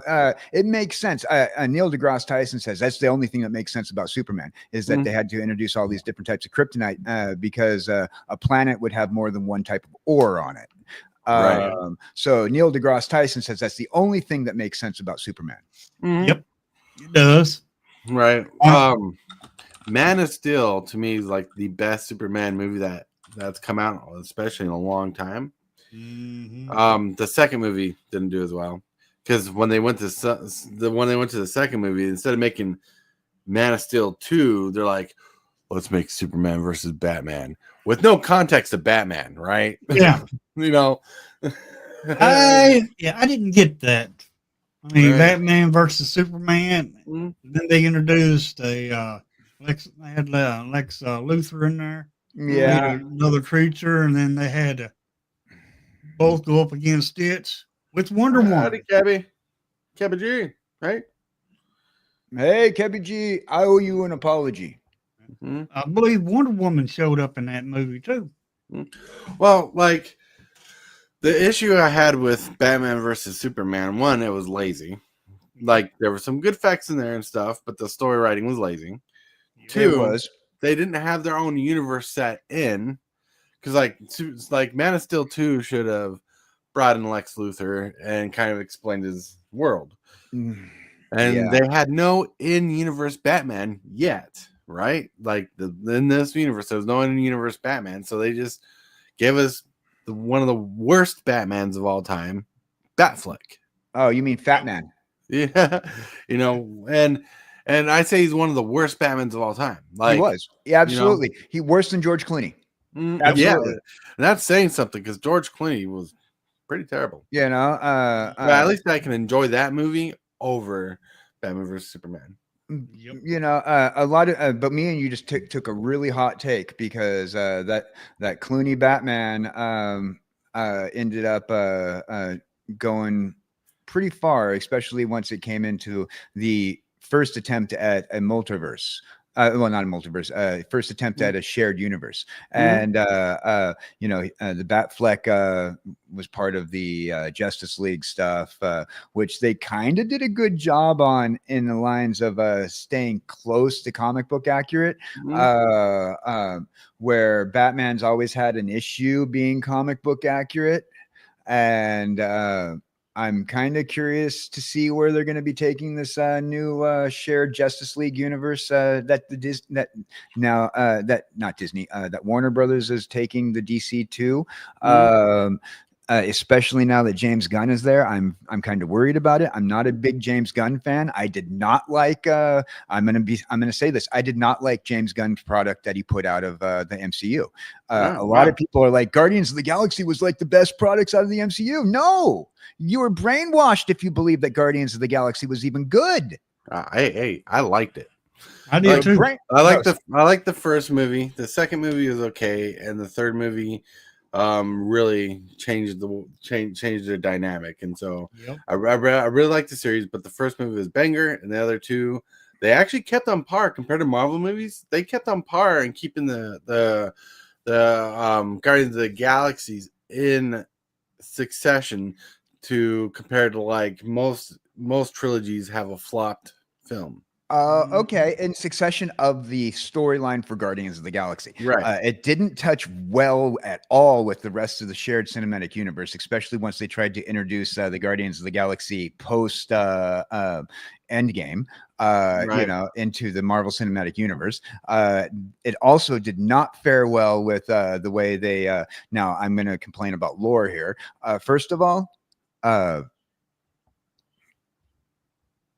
it makes sense. Neil deGrasse Tyson says that's the only thing that makes sense about Superman is that they had to introduce all these different types of kryptonite because a planet would have more than one type of ore on it. Right. So Neil deGrasse Tyson says that's the only thing that makes sense about Superman. Mm-hmm. Yep, it does. Right. Man of Steel to me is like the best Superman movie that's come out, especially in a long time. Mm-hmm. The second movie didn't do as well because when they went to the second movie, instead of making Man of Steel 2, they're like, let's make Superman versus Batman with no context of Batman, right? Yeah. You know, I didn't get that. I mean, Batman versus Superman. Mm-hmm. Then they introduced Lex Luthor in there. Yeah, another creature, and then they had to both go up against it with Wonder Woman. Howdy, Kebby G, right? Hey, Kebby G, I owe you an apology. Mm-hmm. I believe Wonder Woman showed up in that movie too. Well, like the issue I had with Batman versus Superman, one, it was lazy. Like there were some good facts in there and stuff, but the story writing was lazy. Two, they didn't have their own universe set in because like Man of Steel 2 should have brought in Lex Luthor and kind of explained his world. And they had no in-universe Batman yet, right? Like in this universe, there was no in-universe Batman, so they just gave us one of the worst Batmans of all time, Batfleck. Oh, you mean Fat Man? Yeah, you know, and I say he's one of the worst Batmans of all time. Like he was, yeah, absolutely. You know, he worse than George Clooney. Absolutely. Yeah, and that's saying something because George Clooney was pretty terrible. You know, but at least I can enjoy that movie over Batman vs Superman. Yep. You know, a lot of, but me and you just took a really hot take because that Clooney Batman ended up going pretty far, especially once it came into the first attempt at a multiverse. Well, not a multiverse. First attempt at a shared universe, and you know, the Batfleck was part of the Justice League stuff, which they kind of did a good job on in the lines of staying close to comic book accurate. Where Batman's always had an issue being comic book accurate, and I'm kind of curious to see where they're going to be taking this new shared Justice League universe that Warner Brothers is taking the DC to. Especially now that James Gunn is there, I'm kind of worried about it. I'm not a big James Gunn fan. I did not like. I'm gonna say this. I did not like James Gunn's product that he put out of the MCU. A lot of people are like, Guardians of the Galaxy was like the best products out of the MCU. No, you were brainwashed if you believe that Guardians of the Galaxy was even good. I liked it. I did too. I like the first movie. The second movie was okay, and the third movie really changed the dynamic. And so I really like the series, but the first movie was banger, and the other two, they actually kept on par compared to Marvel movies. They kept on par and keeping the Guardians of the Galaxies in succession to compared to like most trilogies have a flopped film. Okay, in succession of the storyline for Guardians of the Galaxy. Right. It didn't touch well at all with the rest of the shared cinematic universe, especially once they tried to introduce the Guardians of the Galaxy post Endgame, you know, into the Marvel Cinematic Universe. It also did not fare well with the way they, now I'm going to complain about lore here. First of all,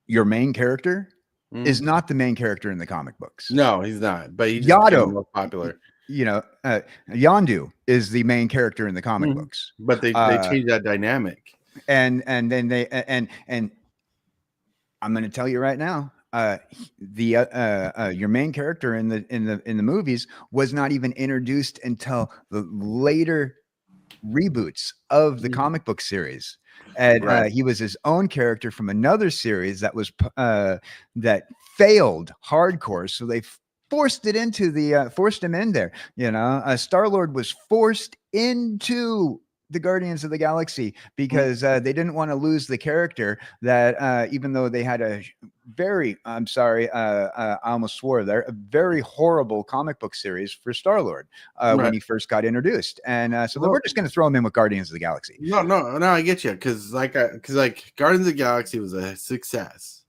your main character is not the main character in the comic books. No, he's not. But he just became more popular. You know, Yondu is the main character in the comic books. But they changed that dynamic. And then they and I'm going to tell you right now, your main character in the movies was not even introduced until the later reboots of the comic book series. And he was his own character from another series that was that failed hardcore, so they forced him in there. You know, Star-Lord was forced into the Guardians of the Galaxy because they didn't want to lose the character that even though they had a very, I'm sorry, I almost swore there, a very horrible comic book series for Star-Lord when he first got introduced. And so we're just going to throw him in with Guardians of the Galaxy. No, I get you. Because Guardians of the Galaxy was a success.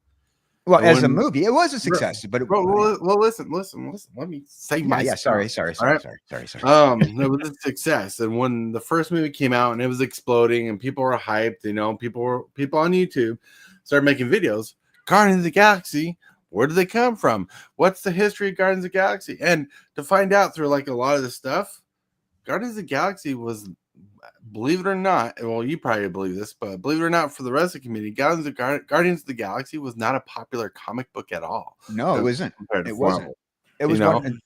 Well, as a movie, it was a success, but listen. Let me say my sorry. It was a success, and when the first movie came out and it was exploding, and people were hyped, you know, people on YouTube started making videos. Guardians of the Galaxy, where do they come from? What's the history of Guardians of the Galaxy? And to find out through like a lot of the stuff, Guardians of the Galaxy was, believe it or not, well, you probably believe this, but believe it or not, for the rest of the community, Guardians of the Galaxy was not a popular comic book at all. No, it wasn't. It wasn't. It was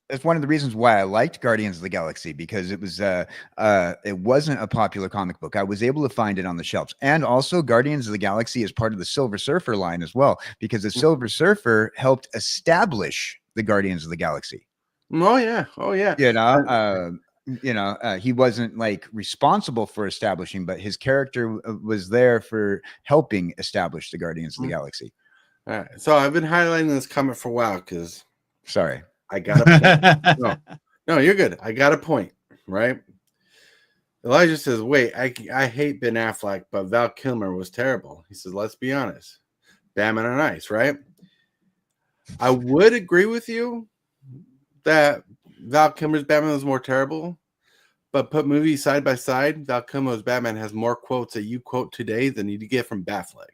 it's one of the reasons why I liked Guardians of the Galaxy, because it was it wasn't a popular comic book. I was able to find it on the shelves. And also Guardians of the Galaxy is part of the Silver Surfer line as well, because the Silver Surfer helped establish the Guardians of the Galaxy. Oh yeah. You know, he wasn't like responsible for establishing, but his character was there for helping establish the Guardians of the Galaxy. All right. So I've been highlighting this comment for a while because sorry, I got a point. No, you're good. I got a point, right? Elijah says, wait, I hate Ben Affleck, but Val Kilmer was terrible. He says, let's be honest. Batman on Ice, right? I would agree with you that Val Kilmer's Batman was more terrible, but put movies side by side, Val Kilmer's Batman has more quotes that you quote today than you get from Batfleck.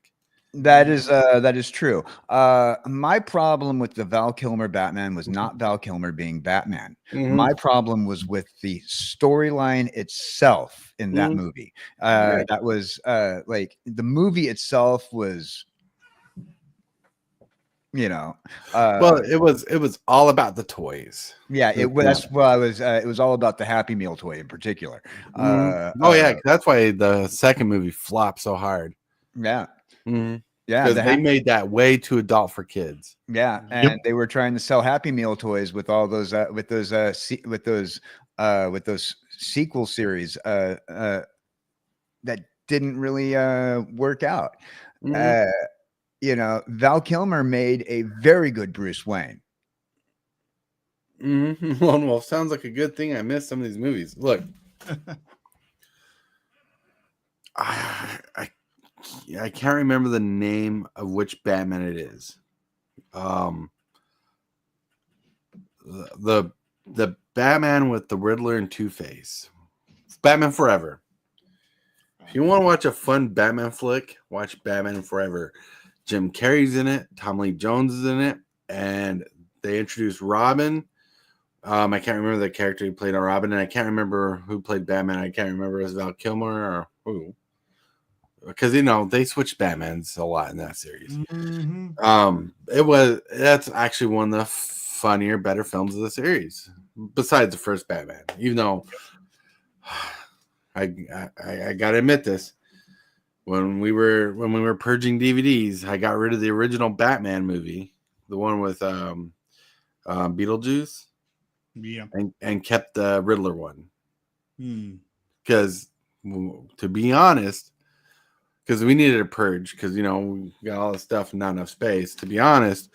That is true. My problem with the Val Kilmer Batman was not Val Kilmer being Batman. My problem was with the storyline itself in that movie. That was like the movie itself was you know. Well, it was all about the toys. Yeah, that's what I was. It was all about the Happy Meal toy in particular. Oh yeah, that's why the second movie flopped so hard. Yeah, Yeah, because they made that way too adult for kids. Yeah, and they were trying to sell Happy Meal toys with all those with those sequel series that didn't really work out. You know, Val Kilmer made a very good Bruce Wayne. Well, sounds like a good thing I missed some of these movies. Look, I can't remember the name of which Batman it is. The Batman with the Riddler and Two-Face. Batman Forever. If you want to watch a fun Batman flick, watch Batman Forever. Jim Carrey's in it. Tom Lee Jones is in it. And they introduced Robin. I can't remember the character who played on Robin. And I can't remember who played Batman. I can't remember if it was Val Kilmer or who. Because, you know, they switched Batmans a lot in that series. That's actually one of the funnier, better films of the series. Besides the first Batman. Even though I gotta admit this. When we were purging DVDs, I got rid of the original Batman movie, the one with Beetlejuice, and kept the Riddler one. Because to be honest, because we needed a purge, because you know we got all this stuff and not enough space. To be honest,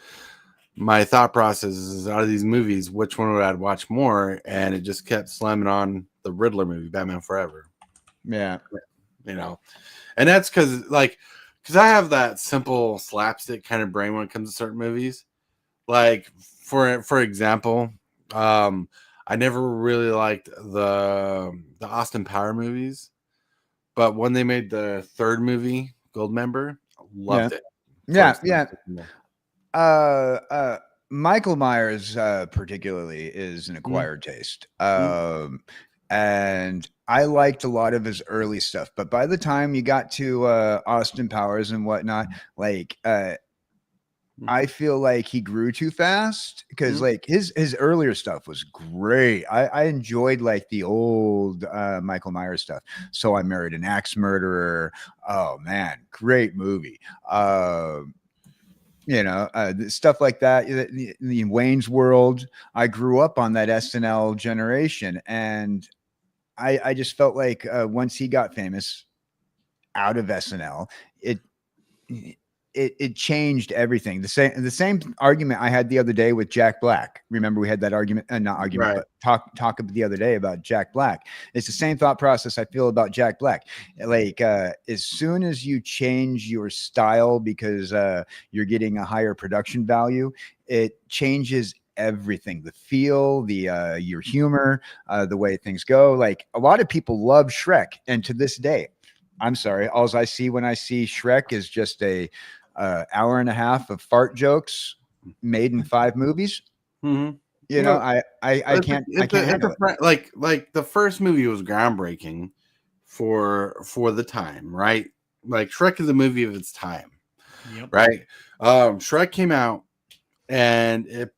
my thought process is out of these movies, which one would I watch more? And it just kept slamming on the Riddler movie, Batman Forever. Yeah, you know. And that's because I have that simple slapstick kind of brain when it comes to certain movies. Like, for example, I never really liked the Austin Power movies. But when they made the third movie, Goldmember, loved it. Yeah. Michael Myers particularly is an acquired taste. And I liked a lot of his early stuff, but by the time you got to Austin Powers and whatnot, like I feel like he grew too fast because like his earlier stuff was great. I enjoyed like the old Michael Myers stuff. So I Married an Axe Murderer. Oh man, great movie. You know, stuff like that. The Wayne's World. I grew up on that SNL generation, and I just felt like once he got famous out of SNL, it changed everything. The same argument I had the other day with Jack Black. Remember, we had that argument, but talk the other day about Jack Black. It's the same thought process I feel about Jack Black. Like as soon as you change your style because you're getting a higher production value, it changes everything, the feel, your humor, the way things go. Like a lot of people love Shrek, and to this day, I'm sorry, all I see when I see Shrek is just a hour and a half of fart jokes made in 5 movies. You know, I can't handle it. Like the first movie was groundbreaking for the time, right? Like Shrek is a movie of its time, right? Shrek came out and it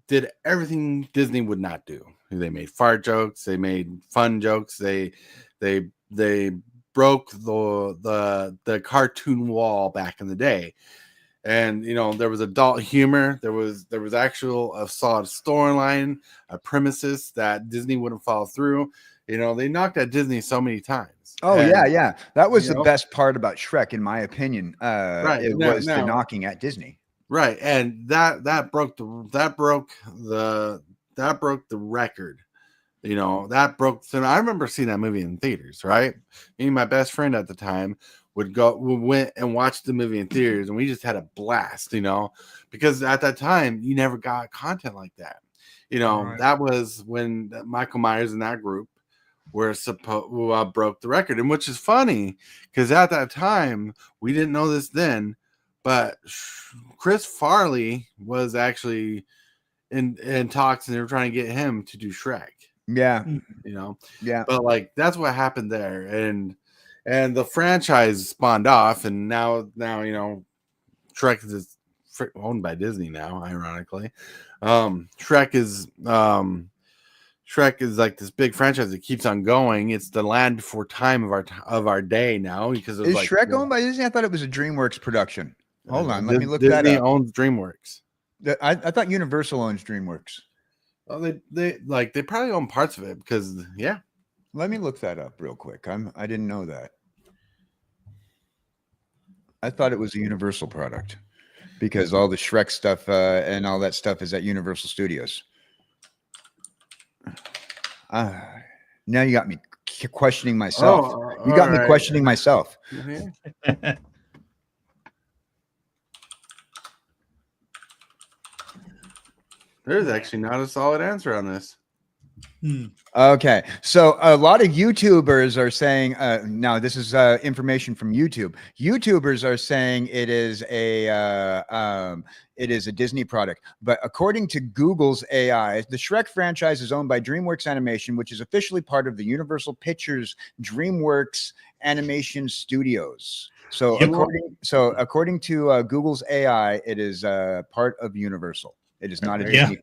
did everything Disney would not do. They made fart jokes, they made fun jokes, they broke the cartoon wall back in the day. And you know, there was adult humor, there was actual a solid storyline, a premises that Disney wouldn't follow through. You know, they knocked at Disney so many times. Yeah, that was the best part about Shrek, in my opinion. Was the knocking at Disney. Right, and that broke the record. You know, that broke. So I remember seeing that movie in theaters. Right, me and my best friend at the time we went and watched the movie in theaters, and we just had a blast. You know, because at that time you never got content like that. You know, that was when Michael Myers and that group were broke the record, and which is funny because at that time we didn't know this then. But Chris Farley was actually in talks, and they were trying to get him to do Shrek. Yeah, you know. Yeah, but like that's what happened there, and the franchise spawned off, and now you know, Shrek is owned by Disney now, ironically. Shrek is like this big franchise that keeps on going. It's the Land Before Time of our day now, because Is Shrek owned by Disney? I thought it was a DreamWorks production. Hold on, let me look that Disney up. owns DreamWorks. I thought Universal owns DreamWorks. Well, they probably own parts of it because Let me look that up real quick. I didn't know that. I thought it was a Universal product because all the Shrek stuff and all that stuff is at Universal Studios. Now you got me questioning myself. You got me questioning myself. Yeah. There's actually not a solid answer on this. Okay, so a lot of YouTubers are saying now this is information from YouTube. YouTubers are saying it is a Disney product, but according to Google's AI, the Shrek franchise is owned by DreamWorks Animation, which is officially part of the Universal Pictures DreamWorks Animation Studios. So according to Google's AI, it is part of Universal. It is not a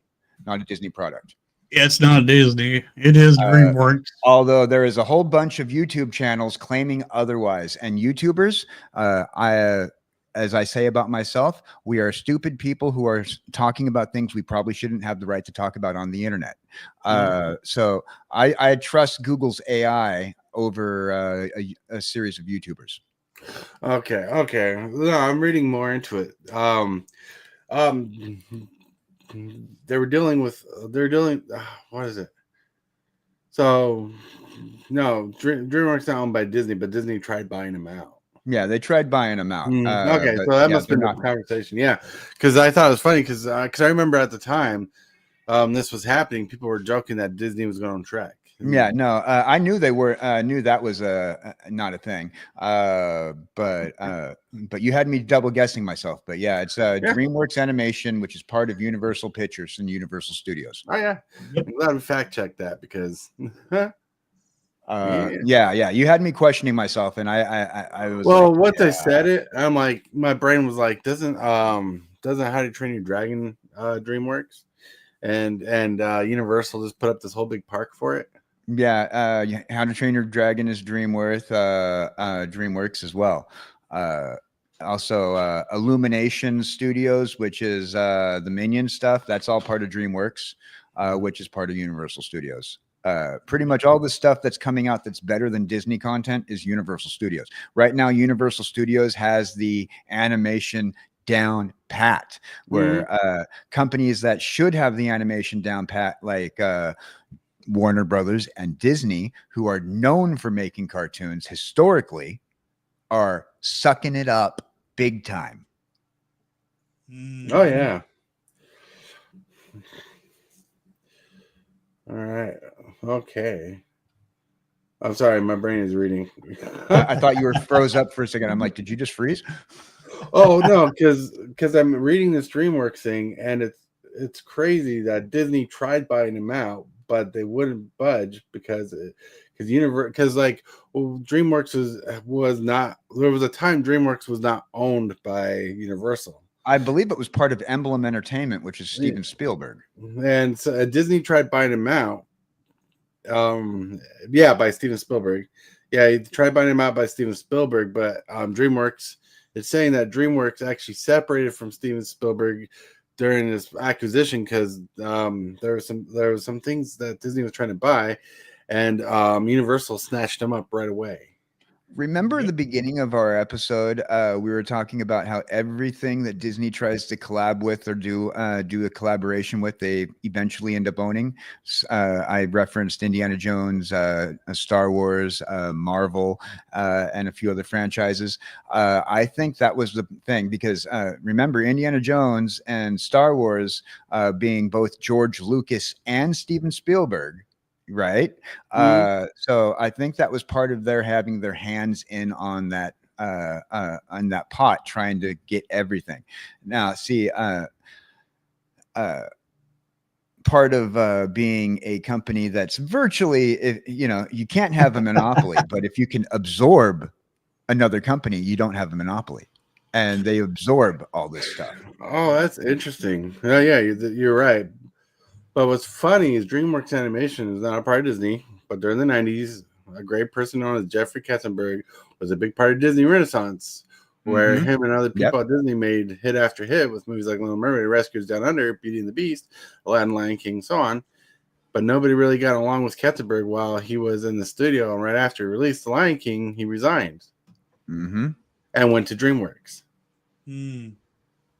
Disney product. Yeah, it's not Disney. It is DreamWorks. Although there is a whole bunch of YouTube channels claiming otherwise, and YouTubers, as I say about myself, we are stupid people who are talking about things we probably shouldn't have the right to talk about on the internet. So I trust Google's AI over a series of YouTubers. Okay. No, I'm reading more into it. They're dealing what is it? So no, DreamWorks not owned by Disney, but Disney tried buying them out. Yeah, they tried buying them out. Okay, so that must have been the conversation. Yeah, because I thought it was funny because I remember at the time this was happening, people were joking that Disney was going on Shrek. Yeah, no, I knew they were. Knew that was not a thing. But you had me double guessing myself. But yeah, it's DreamWorks Animation, which is part of Universal Pictures and Universal Studios. Oh yeah, I'm glad we fact checked that because. Yeah, you had me questioning myself, and I was. Well, like, once I said it, I'm like, my brain was like, doesn't How to Train Your Dragon DreamWorks, and Universal just put up this whole big park for it. Yeah, How to Train Your Dragon is DreamWorks as well. Also, Illumination Studios, which is the Minion stuff, that's all part of DreamWorks, which is part of Universal Studios. Pretty much all the stuff that's coming out that's better than Disney content is Universal Studios. Right now, Universal Studios has the animation down pat, where companies that should have the animation down pat, like Warner Brothers and Disney, who are known for making cartoons historically, are sucking it up big time. Oh yeah. All right. Okay. I'm sorry, my brain is reading. I thought you were froze up for a second. I'm like, did you just freeze? Oh no, because I'm reading this DreamWorks thing, and it's crazy that Disney tried buying them out, but they wouldn't budge because DreamWorks was not. There was a time DreamWorks was not owned by Universal. I believe it was part of Emblem Entertainment, which is Steven Spielberg. And so Disney tried buying them out. By Steven Spielberg. Yeah, he tried buying them out by Steven Spielberg, but DreamWorks. It's saying that DreamWorks actually separated from Steven Spielberg during this acquisition because there were some things that Disney was trying to buy, and Universal snatched them up right away. Remember the beginning of our episode? We were talking about how everything that Disney tries to collab with or do a collaboration with, they eventually end up owning. I referenced Indiana Jones, Star Wars, Marvel, and a few other franchises. I think that was the thing because remember, Indiana Jones and Star Wars being both George Lucas and Steven Spielberg. Right. So I think that was part of their having their hands in on that pot, trying to get everything. Now, see, part of being a company that's virtually, you can't have a monopoly, but if you can absorb another company, you don't have a monopoly. And they absorb all this stuff. Oh, that's interesting. Oh, yeah, you're right. But what's funny is DreamWorks Animation is not a part of Disney, but during the 90s, a great person known as Jeffrey Katzenberg was a big part of Disney Renaissance, where him and other people at Disney made hit after hit with movies like Little Mermaid, Rescuers Down Under, Beauty and the Beast, Aladdin, Lion King, so on. But nobody really got along with Katzenberg while he was in the studio, and right after he released The Lion King, he resigned and went to DreamWorks.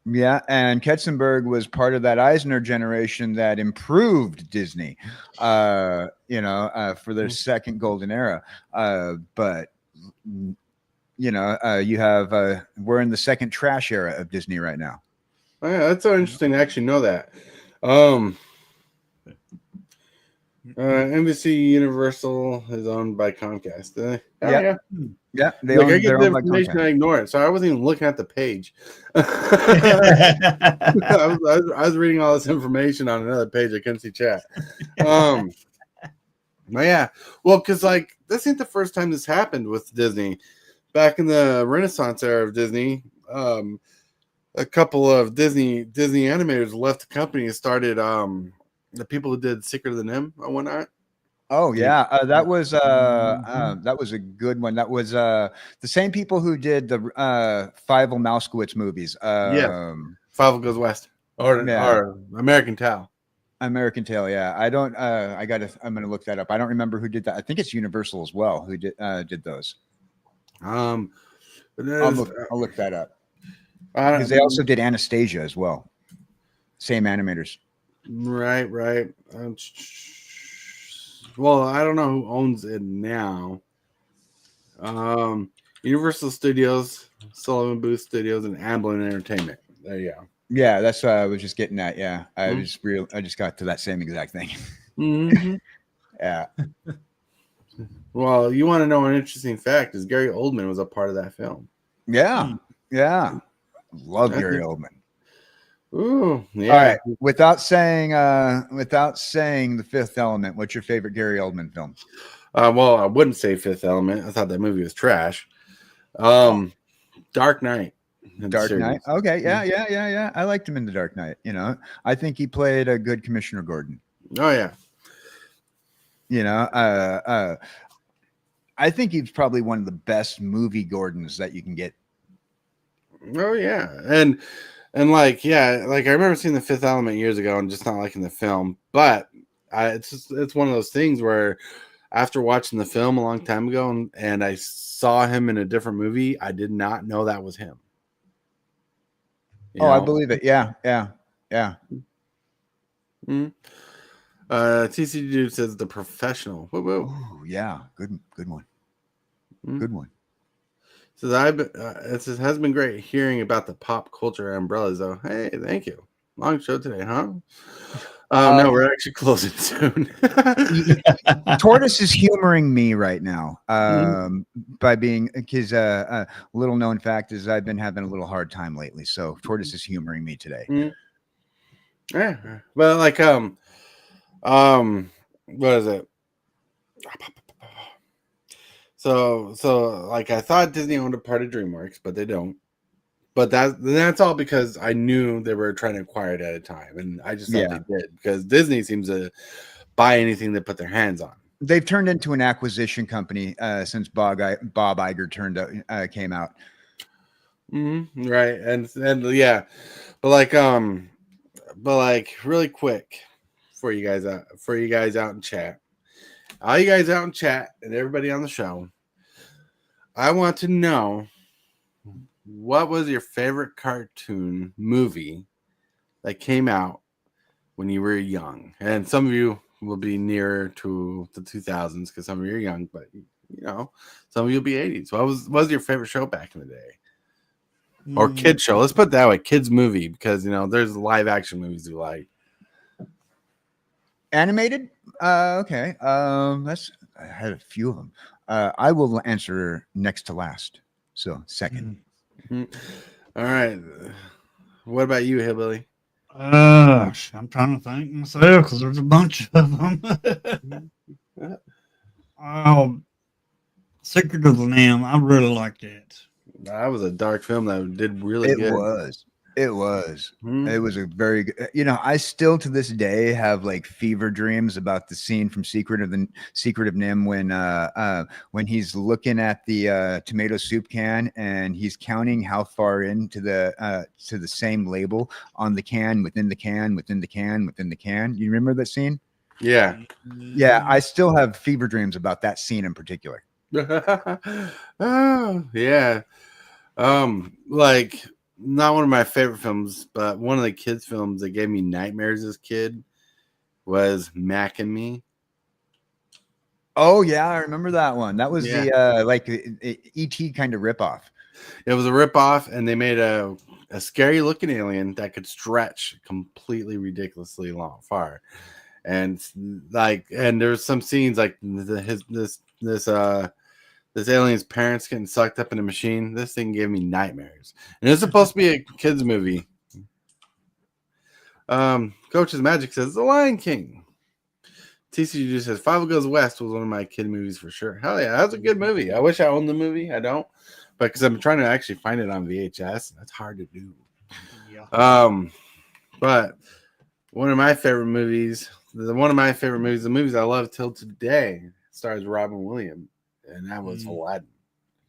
Yeah, and Katzenberg was part of that Eisner generation that improved Disney, for their second golden era. But you have we're in the second trash era of Disney right now. Oh, yeah, that's so interesting to actually know that. NBC Universal is owned by Comcast. Yeah, they like own, I get the by information, Comcast. I ignore it. So I wasn't even looking at the page. I was reading all this information on another page. I couldn't see chat. But yeah, well, because like this ain't the first time this happened with Disney. Back in the Renaissance era of Disney, a couple of Disney animators left the company and started the people who did Secret of the Nim and whatnot. Oh yeah, that was a good one. That was the same people who did the Fievel Mouskowitz movies. Fievel Goes West or American Tail. American Tail, yeah. I'm gonna look that up. I don't remember who did that. I think it's Universal as well who did those. I'll look that up because they also did Anastasia as well. Same animators. Right. Well, I don't know who owns it now. Universal Studios, Sullivan Booth Studios, and Amblin Entertainment. There you go. Yeah, that's what I was just getting at. Yeah, I just got to that same exact thing. Yeah. Well, you want to know an interesting fact is Gary Oldman was a part of that film. Yeah. Love Gary Oldman. Ooh, yeah. All right. Without saying The Fifth Element, what's your favorite Gary Oldman film? Well, I wouldn't say Fifth Element. I thought that movie was trash. Dark Knight. Dark Knight. Okay. Yeah. I liked him in The Dark Knight. I think he played a good Commissioner Gordon. Oh yeah. I think he's probably one of the best movie Gordons that you can get. Oh yeah, and like I remember seeing The Fifth Element years ago and just not liking the film, but it's one of those things where after watching the film a long time ago and I saw him in a different movie, I did not know that was him. I believe it. Yeah. Mm-hmm. TC Dude says The Professional. Whoa. Oh yeah, good one. Mm-hmm. Good one. Says it has been great hearing about the pop culture umbrellas though. Hey, thank you. Long show today, huh? No, we're actually closing soon. Tortoise is humoring me right now by being because little known fact is I've been having a little hard time lately. So Tortoise is humoring me today. Mm-hmm. Yeah, well, like what is it? So like I thought Disney owned a part of DreamWorks, but they don't. But that's all because I knew they were trying to acquire it at a time, and I just thought they did because Disney seems to buy anything they put their hands on. They've turned into an acquisition company since Bob Iger came out. Mm-hmm. Right, and yeah, but like really quick for you guys out in chat, all you guys out in chat, and everybody on the show, I want to know. What was your favorite cartoon movie that came out when you were young? And some of you will be nearer to the 2000s because some of you are young, but some of you will be 80s. What was your favorite show back in the day? Or kid show? Let's put it that way, kids movie, because there's live action movies you like. Animated? Okay. I had a few of them. I will answer next to last. So second. All right. What about you, Hillbilly? I'm trying to think myself because there's a bunch of them. Secret of the Lamb. I really liked it. That was a dark film that did really good. It was. It was. Mhm. It was a very good. You know, I still to this day have like fever dreams about the scene from Secret of Nim when he's looking at the tomato soup can and he's counting how far into the same label on the can within the can within the can within the can. You remember that scene? Yeah. Yeah, I still have fever dreams about that scene in particular. Oh, yeah. Like not one of my favorite films, but one of the kids' films that gave me nightmares as a kid was Mac and Me. Oh yeah, I remember that one. That was Yeah. the like ET kind of ripoff. It was a ripoff, and they made a scary looking alien that could stretch completely ridiculously far. And there's some scenes like this alien's parents getting sucked up in a machine. This thing gave me nightmares. And it's supposed to be a kids movie. Coach's Magic says The Lion King. TCG says Five Goes West was one of my kid movies for sure. Hell yeah, that's a good movie. I wish I owned the movie. I don't, but because I'm trying to actually find it on VHS, that's hard to do. Yeah. But one of my favorite movies, the movies I love till today, stars Robin Williams, and that was Aladdin.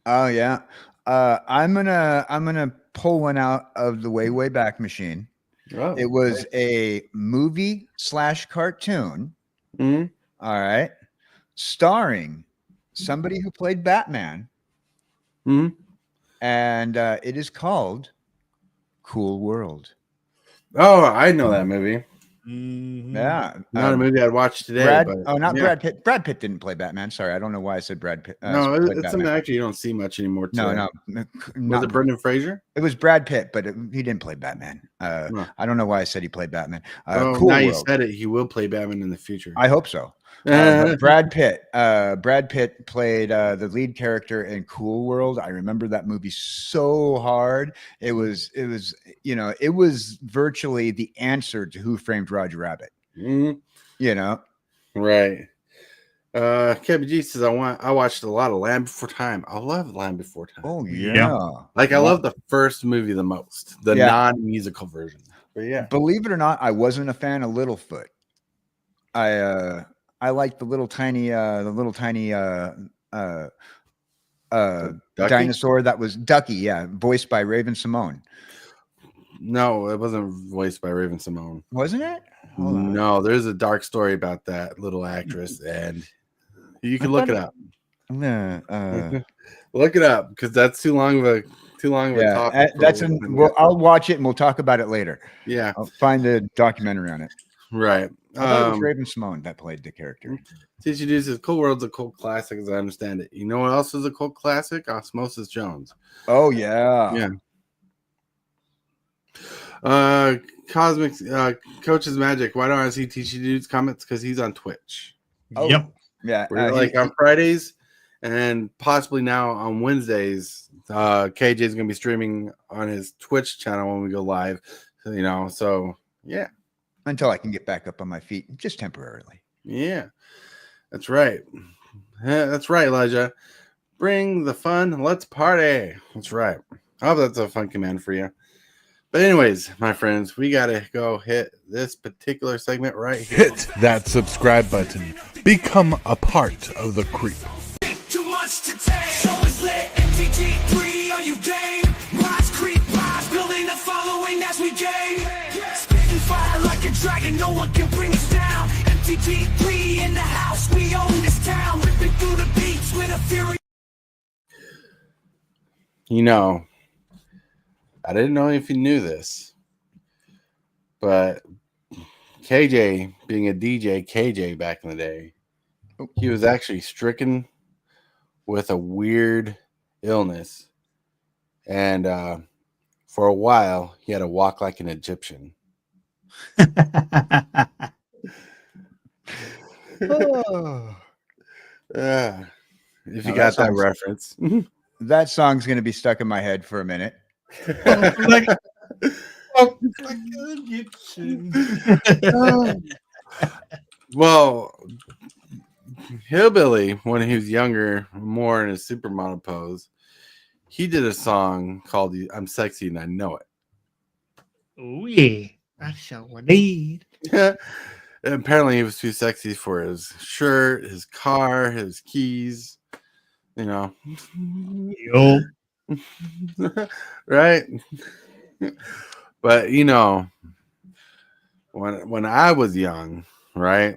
Oh yeah. I'm gonna pull one out of the way back machine. Oh, It was a movie / cartoon. Mm-hmm. All right. Starring somebody who played Batman. Mm-hmm. And it is called Cool World. Oh, I know that movie. Mhm. Yeah. Not a movie I'd watch today. Not yeah. Brad Pitt. Brad Pitt didn't play Batman. Sorry, I don't know why I said Brad Pitt. No, played it's Batman. something actually you don't see much anymore. Today. No. Was it Brendan Fraser? It was Brad Pitt, but he didn't play Batman. No. I don't know why I said he played Batman. Well, Cool now World. you said it. He will play Batman in the future. I hope so. But Brad Pitt played the lead character in Cool World. I remember that movie so hard. It was virtually the answer to Who Framed Roger Rabbit. Mm-hmm. You know, right. Kevin G says I watched a lot of Land Before Time. I love Land Before Time. oh yeah. Yeah. Like I love the first movie the most, the non-musical version. But yeah, Believe it or not, I wasn't a fan of Littlefoot. I liked the little tiny dinosaur that was Ducky, yeah, voiced by Raven Simone. No, it wasn't voiced by Raven Simone. Wasn't it? Hold on. No, there's a dark story about that little actress, and you can look it up. Look it up because that's too long of a topic. I'll watch it and we'll talk about it later. Yeah, I'll find a documentary on it. right. I thought it was Raven Simone that played the character. TCD says Cool World's a cult classic, as I understand it. You know what else is a cult classic? Osmosis Jones. Oh yeah, yeah. Cosmic Coach's Magic. Why don't I see TCD Dude's comments? Because he's on Twitch. Oh, Yep. Yeah, We're like on Fridays and possibly now on Wednesdays. KJ is going to be streaming on his Twitch channel when we go live. So yeah. Until I can get back up on my feet, just temporarily. Yeah, that's right. That's right, Elijah. Bring the fun. Let's party. That's right. I hope that's a fun command for you. But anyways, my friends, we got to go hit this particular segment right here. Hit that subscribe button. Become a part of the creep. Too much to take. Show is lit. MTG3, are you game? Rise, creep, rise. Building a following as we gain. Spitting fire like a dragon. No one can bring us down. MTG3 in the house. We own this town. Ripping through the beats with a fury. I didn't know if you knew this, but KJ, being a DJ, KJ back in the day, he was actually stricken with a weird illness. And for a while, he had to walk like an Egyptian. If you got that reference. That song's going to be stuck in my head for a minute. Well, Hillbilly, when he was younger, more in his supermodel pose, he did a song called I'm Sexy and I Know It. Oh yeah, that's all I need. Apparently, he was too sexy for his shirt, his car, his keys. You know, Yup. right? But you know, when I was young, right?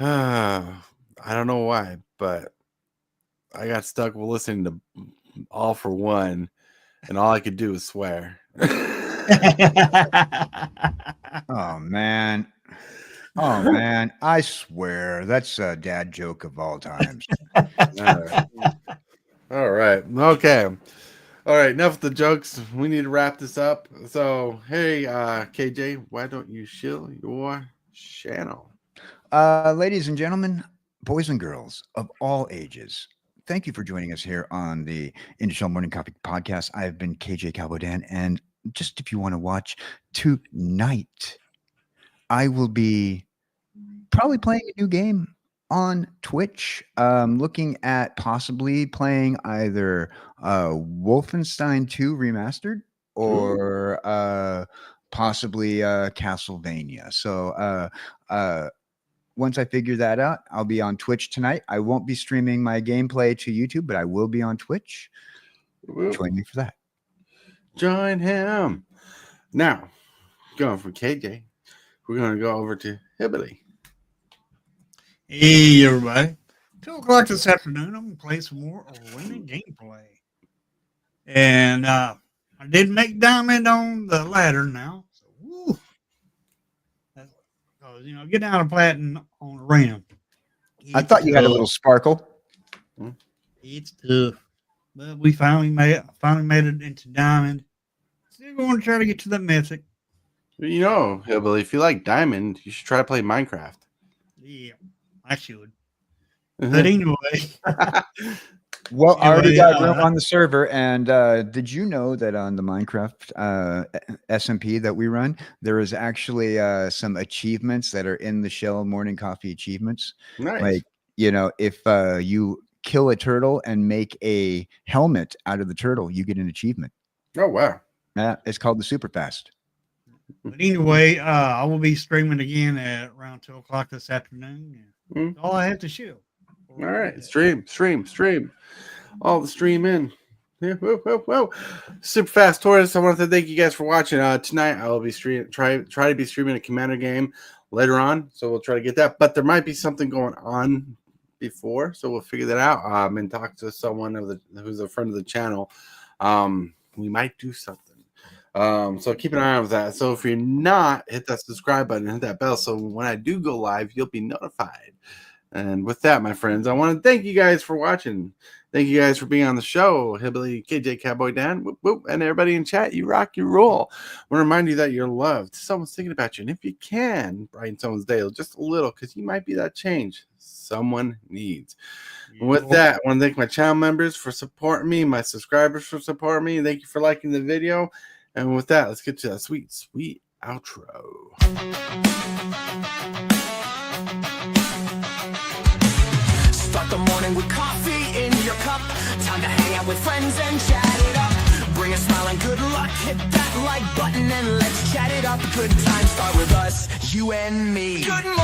I don't know why, but I got stuck with listening to All for One, and all I could do was swear. Oh man. Oh man, I swear that's a dad joke of all times. All right. Okay. All right. Enough of the jokes. We need to wrap this up. So, hey, KJ, why don't you shill your channel? Ladies and gentlemen, boys and girls of all ages, thank you for joining us here on the Indie Morning Coffee Podcast. I have been kjcowboydan, and just if you want to watch tonight, I will be probably playing a new game on Twitch, looking at possibly playing either Wolfenstein 2 Remastered or possibly Castlevania. So once I figure that out, I'll be on Twitch tonight. I won't be streaming my gameplay to YouTube, but I will be on Twitch. Join me for that. Join him. Now, going from KJ, we're going to go over to Hillbilly. Hey, everybody. 2 o'clock this afternoon, I'm going to play some more arena gameplay. And I did make diamond on the ladder now. So, woo. Because, you know, get down to platinum on the rim. I thought you had a little sparkle. It's tough. But we finally made it into diamond. Still going to try to get to the mythic. You know, Hillbilly, if you like diamond, you should try to play Minecraft. Yeah, I should. But anyway. Well, I already got room on the server, and did you know that on the Minecraft SMP that we run, there is actually some achievements that are in the Shell Morning Coffee achievements? Nice. Like, you know, if you kill a turtle and make a helmet out of the turtle, you get an achievement. Oh, wow. Yeah, it's called the Super Fast. But anyway, I will be streaming again at around 2 o'clock this afternoon. That's all I have to show. All right. Stream. All the stream in. Yeah, whoa. Super Fast Tortoise. I want to thank you guys for watching. Tonight I will be try to be streaming a Commander game later on, so we'll try to get that. But there might be something going on before, so we'll figure that out. And talk to someone who's a friend of the channel. We might do something. So keep an eye on that. So if you're not, hit that subscribe button, hit that bell, so when I do go live, you'll be notified. And with that, my friends, I want to thank you guys for watching. Thank you guys for being on the show. Hillbilly, kjcowboydan, whoop, whoop, and everybody in chat. You rock, you roll. I want to remind you that you're loved. Someone's thinking about you. And if you can, brighten someone's day just a little, because you might be that change someone needs. And with that, I want to thank my channel members for supporting me, my subscribers for supporting me. Thank you for liking the video. And with that, let's get to that sweet, sweet outro. Start the morning with coffee in your cup. Time to hang out with friends and chat it up. Bring a smile and good luck. Hit that like button and let's chat it up. Good times start with us, you and me. Good morning.